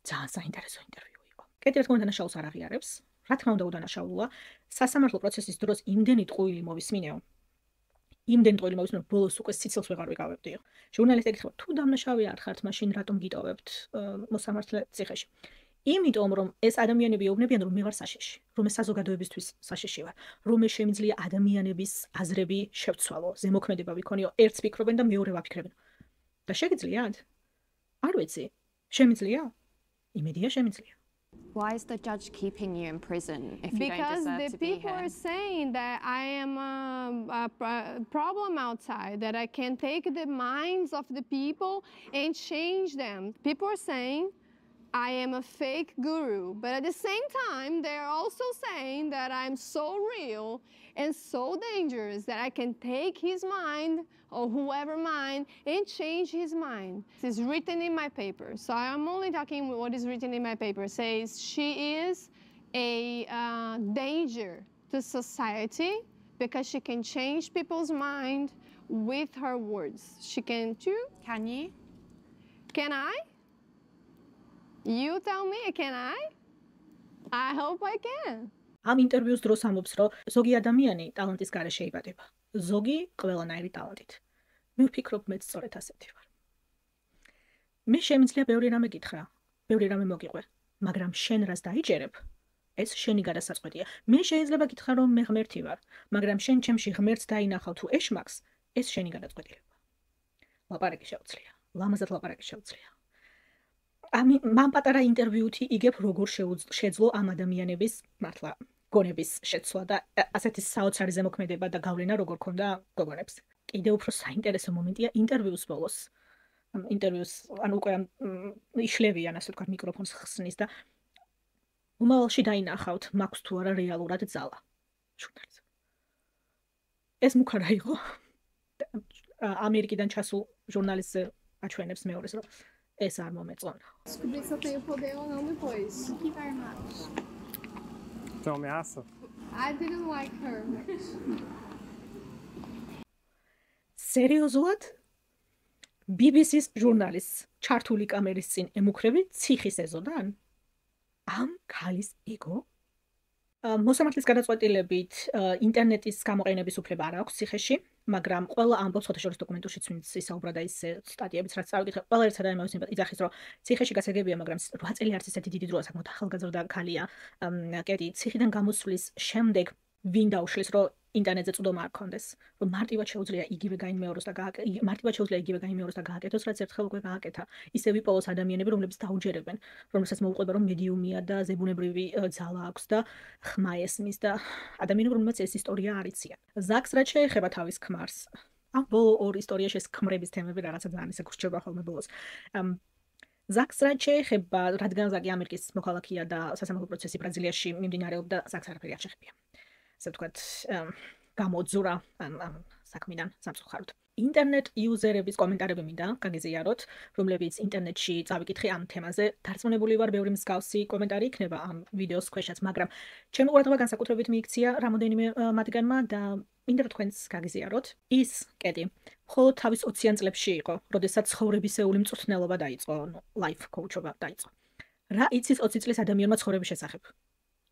ძალიან საინტერესო ინტერვიუ იყო. კეტი რა თქმა უნდა დანაშაულს არ აღიარებს, რა თქმა უნდა უდანაშაულოა. სასამართლო პროცესის დროს იმდენი ტყუილი მოვისმინეო, ბოლოს უკვე სიცილს ვეღარ ვიკავებდიო. ჟურნალისტები ეხება თუ დამნაშავე არ ხართ, მაშინ რატომ გიტოვებთ მოსამართლე ციხეში? იმიტომ რომ ეს ადამიანები ეუბნებიან, რომ მე ვარ საშიში, რომ ეს საზოგადოებისთვის საშიში ვარ, რომ მე შემიძლია ადამიანების აზრები შევცვალო, ზემოქმედება ვიქონიო, ერთს ფიქრობენ და მეორე ვაფიქრებენ. და შეგიძლიათ? არ ვიცი. შემიძლია? იმედია შემიძლია. Why is the judge keeping you in prison if you don't Because deserve the to be people here? are saying that I am a problem outside, that I can take the minds of the people and change them. People are saying I am a fake guru, but at the same time, they're also saying that I'm so real and so dangerous that I can take his mind or whoever mind and change his mind. This is written in my paper, so I'm only talking what is written in my paper. It says she is a danger to society because she can change people's mind with her words. She can too. Can you? Can I? You tell me, can I? I hope I can. ამ ინტერვიუს დროს ამბობს, რომ ზოგი ადამიანი ტალანტის გარეშე იბადება, ზოგი ყველანაირი ტალანტით. მე ვფიქრობ, მეც სწორედ ასეთი ვარ. მე შემიძლია ბევრი რამე გითხრა, ბევრი რამე მოგიყვე, მაგრამ შენ რას დაიჯერებ, ეს შენი გადასაწყვეტია. მე შეიძლება გითხრა, რომ მე ღმერთი ვარ, მაგრამ შენ ჩემში ღმერთს დაინახავ თუ ეშმაკს, ეს შენი გადაწყვეტილება. ლაპარაკი შეუძლია, ლამაზად ლაპარაკი შეუძლია. მან პატარა ინტერვიუთი იგებ როგორ შეძლო ამ ადამიანების მართლა გონების შეცვლა და ასეთი საოცარი ზემოქმედება და გავლენა როგორ ქონდა გოგონებს. კიდევ უფრო საინტერესო მომენტია ინტერვიუს ბოლოს. ინტერვიუს ანუ უკვე იშლევიან ასე ვთქვათ მიკროფონს ხსნის და უმავალში დაინახავთ მაქვს თუ არა რეალურად ძალა. ჟურნალისტ. ეს მუქარა იყო. ამერიკიდან ჩასულ ჟურნალისტზე აჩვენებს მეორეს რომ ეს არ მომეწონა. Descobri se eu tenho poder ou não depois. Thank you very much. Você é uma ameaça? I didn't like her. სერიოზულად? BBC-ს ჟურნალისტს ჩართული კამერის წინ ემუქრები ციხის ეზოდან? ამ ქალის ego? მოსამართლის გადაწყვეტილებით ინტერნეტის გამოყენების უფლება არ აქვს ციხეში, მაგრამ ყველა ამბობს ფოტოშორის დოკუმენტურშიც ვინც ისაუბრა და ის სტატიებიც რაც წავიკითხე, ყველა ერთსა და იმავე იძახის, რომ ციხეში გასაგებია, მაგრამ 8 წელი არც ისეთი დიდი დროა, საკმაოდ ახალგაზრდა ქალია. კეტი ციხიდან გამოსვლის შემდეგ ვინ დაუშლის, რომ ინტერნეტზე წვდომა არ ქონდეს, რომ მარტივად შეუძლია იგივე გაიმეოროს და გააკეთოს, რაც ერთხელ უკვე გააკეთა. ისე ვიპოვოს ადამიანები, რომლებიც დაუჯერებენ, რომელსაც მოუყვება, რომ მედიუმია და ზებუნებრივი ძალა აქვს და ხმა ესმის და ადამიანები, რომლებიც ეს ისტორია არ იციან. ზაკს რაც შეეხება თავის ქმარს, ამ ბოლო ორ ისტორიაში ეს ქმრების თემები რაღაცა ძალიან ისე გრჩება ხოლმე ბოლოს. ზაკს რაც შეეხება, რადგან ზაკი ამერიკის მოქალაქეა და სასამართლო პროცესი ბრაზილიაში მიმდინარეობდა, ზაკს არაფერი არ შეეხებია. ასე ვთქვათ, გამოძურა ამ საქმიდან სამწუხაროდ. ინტერნეტ იუზერების კომენტარები მინდა გაგიზიაროთ, რომლებიც ინტერნეტში წავიკითხე ამ თემაზე. დარწმუნებული ვარ, ბევრი მსგავსი კომენტარი იქნება ამ ვიდეოს ქვეშაც, მაგრამ ჩემი ყურადღება განსაკუთრებით მიიქცია რამოდენიმე მათგანმა და მინდა რომ თქვენს გაგიზიაროთ. ის კეტი მხოლოდ თავის 20-იან წლებში იყო, როდესაც ცხოვრებისეული მწვრთნელობა დაიწყო, life coach-ობა დაიწყო. რა იცის 20 წლის ადამიანმა ცხოვრების შესახებ?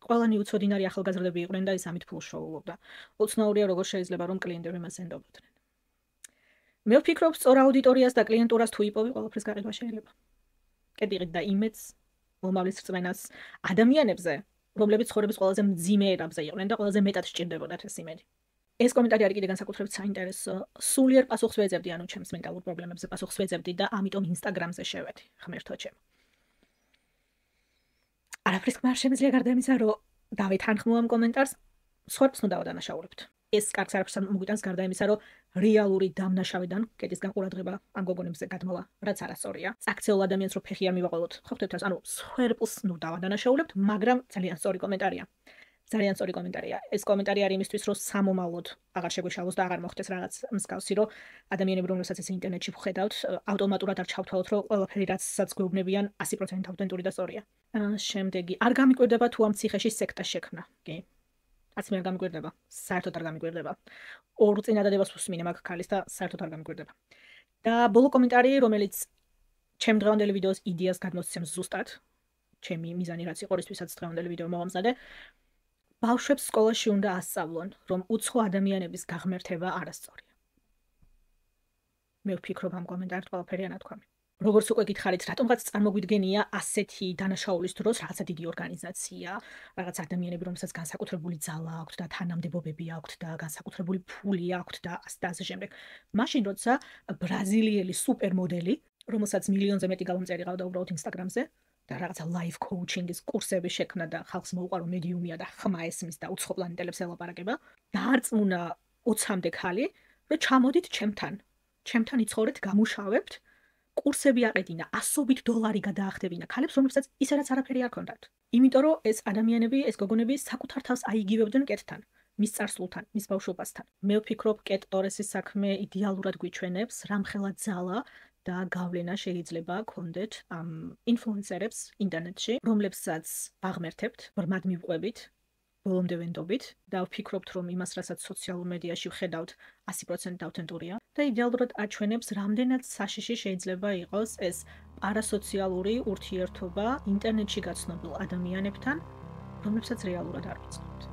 ყველანი უცოდინარი ახალგაზრდები იყვნენ და ის ამით ფულს შოულობდა. უცნაურია როგორ შეიძლება რომ კლიენტები მას ენდობოდნენ. მე ვფიქრობ, სწორ აუდიტორიას და კლიენტურას თუ იპოვი, ყველაფერს გაყიდვა შეიძლება. კეტიღით და იმედს, მომავლის რწმენას ადამიანებზე, რომლებიც ცხოვრების ყველაზე მძიმე ეტაპზე იყვნენ და ყველაზე მეტად სჭირდებოდათ ეს იმედი. ეს კომენტარი არის კიდე განსაკუთრებით საინტერესო. სულიერ პასუხს ვეძებდი, ანუ ჩემს მენტალურ პრობლემებზე პასუხს ვეძებდი და ამიტომ ინსტაგრამზე შევედი, ღმერთო ჩემო. არაფრის თქმა არ შემიძლია გარდა იმისა, რომ დავითანხმო ამ კომენტარს, სხვებს უნდა დავადანაშაულებთ. ეს კარგს არაფერს მოგვიტანს გარდა იმისა, რომ რეალური დამნაშავედან კეტისგან ყურადღება ამ გოგონებზე გადმოვა, რაც არასწორია. წაქცეულ ადამიანს რო ფეხი არ მივაყოლოთ, ხო ხდებთ რას? ანუ სხვერპლს ნუ დავადანაშაულებთ, მაგრამ ძალიან სწორი კომენტარია. ძალიან სწორი კომენტარია. ეს კომენტარი არის იმისთვის, რომ სამომავლოდ აღარ შეგვეშალოს და აღარ მოხდეს რაღაც მსგავსი, რომ ადამიანები, რომელსაც ეს ინტერნეტში ვხედავთ, ავტომატურად არ ჩავთვალოთ, რომ ყველაფერი რაცაც გვეუბნებიან 100% ავთენტური და სწორია. შემდეგი, არ გამიკვირდება თუ ამ ციხეში სექტა შექმნა. კი. არც მე არ გამიკვირდება. საერთოდ არ გამიკვირდება. ორ წინადადებას ვუსმინე მაგ ქალის და საერთოდ არ გამიკვირდება. და ბოლო კომენტარი, რომელიც ჩემ დღევანდელი ვიდეოს იდეას გადმოსცემს ზუსტად, ჩემი მიზანი რაც იყო, რისთვისაც დღევანდელი ვიდეო მოვამზადე, ბავშვებს სკოლაში უნდა ასწავლონ, რომ უცხო ადამიანების გაღმერთება არასწორია. მე ვფიქრობ ამ კომენტარით ყველაფერია ნათქვამი. როგორც უკვე გითხარით, რატომღაც წარმოგვიდგენია ასეთი დანაშაულის დროს რაღაცა დიდი ორგანიზაცია, რაღაც ადამიანები, რომელსაც განსაკუთრებული ძალა აქვთ და თანამდებობები აქვთ და განსაკუთრებული ფული აქვთ და ასე შემდეგ. მაშინ როცა ბრაზილიელი სუპერმოდელი, რომელსაც მილიონზე მეტი გალომწერი ყავდა უბრალოდ ინსტაგრამზე და რაღაცა live coaching-ის კურსები შექმნა და ხალხს მოუყარო მედიუმია და ხმა ესმის და უცხო პლანეტელებს ელაპარაკება, დაარწმუნა 20-მდე ქალი, რომ ჩამოდით ჩემთან. ჩემთან იცხოვრეთ, გამუშავებთ. კურსები აყედინა, $100 გადაახდებინა ქალებს, რომლებსაც ისედაც არაფერი არ ქონდათ. იმიტომ რომ ეს ადამიანები, ეს გოგონები საკუთარ თავს აიგივებდნენ კეტთან, მის წარსულთან, მის ბავშვობასთან. მე ვფიქრობ, კეტ ტორესის საქმე იდეალურად გვიჩვენებს, რამხელა ძალა და გავლენა შეიძლება გქონდეთ ამ ინფლუენსერებს ინტერნეტში, რომლებსაც ვაღმერთებთ, ბრმად მივყვებით, ბოლომდე ვენდობით და ვფიქრობთ, რომ იმას, რასაც სოციალურ მედიაში ვხედავთ, 100% ავთენტურია და იდეალურად აჩვენებს, რამდენად საშიში შეიძლება იყოს ეს პარასოციალური ურთიერთობა ინტერნეტში გაცნობილ ადამიანებთან, რომლებსაც რეალურად არ ვიცნობთ.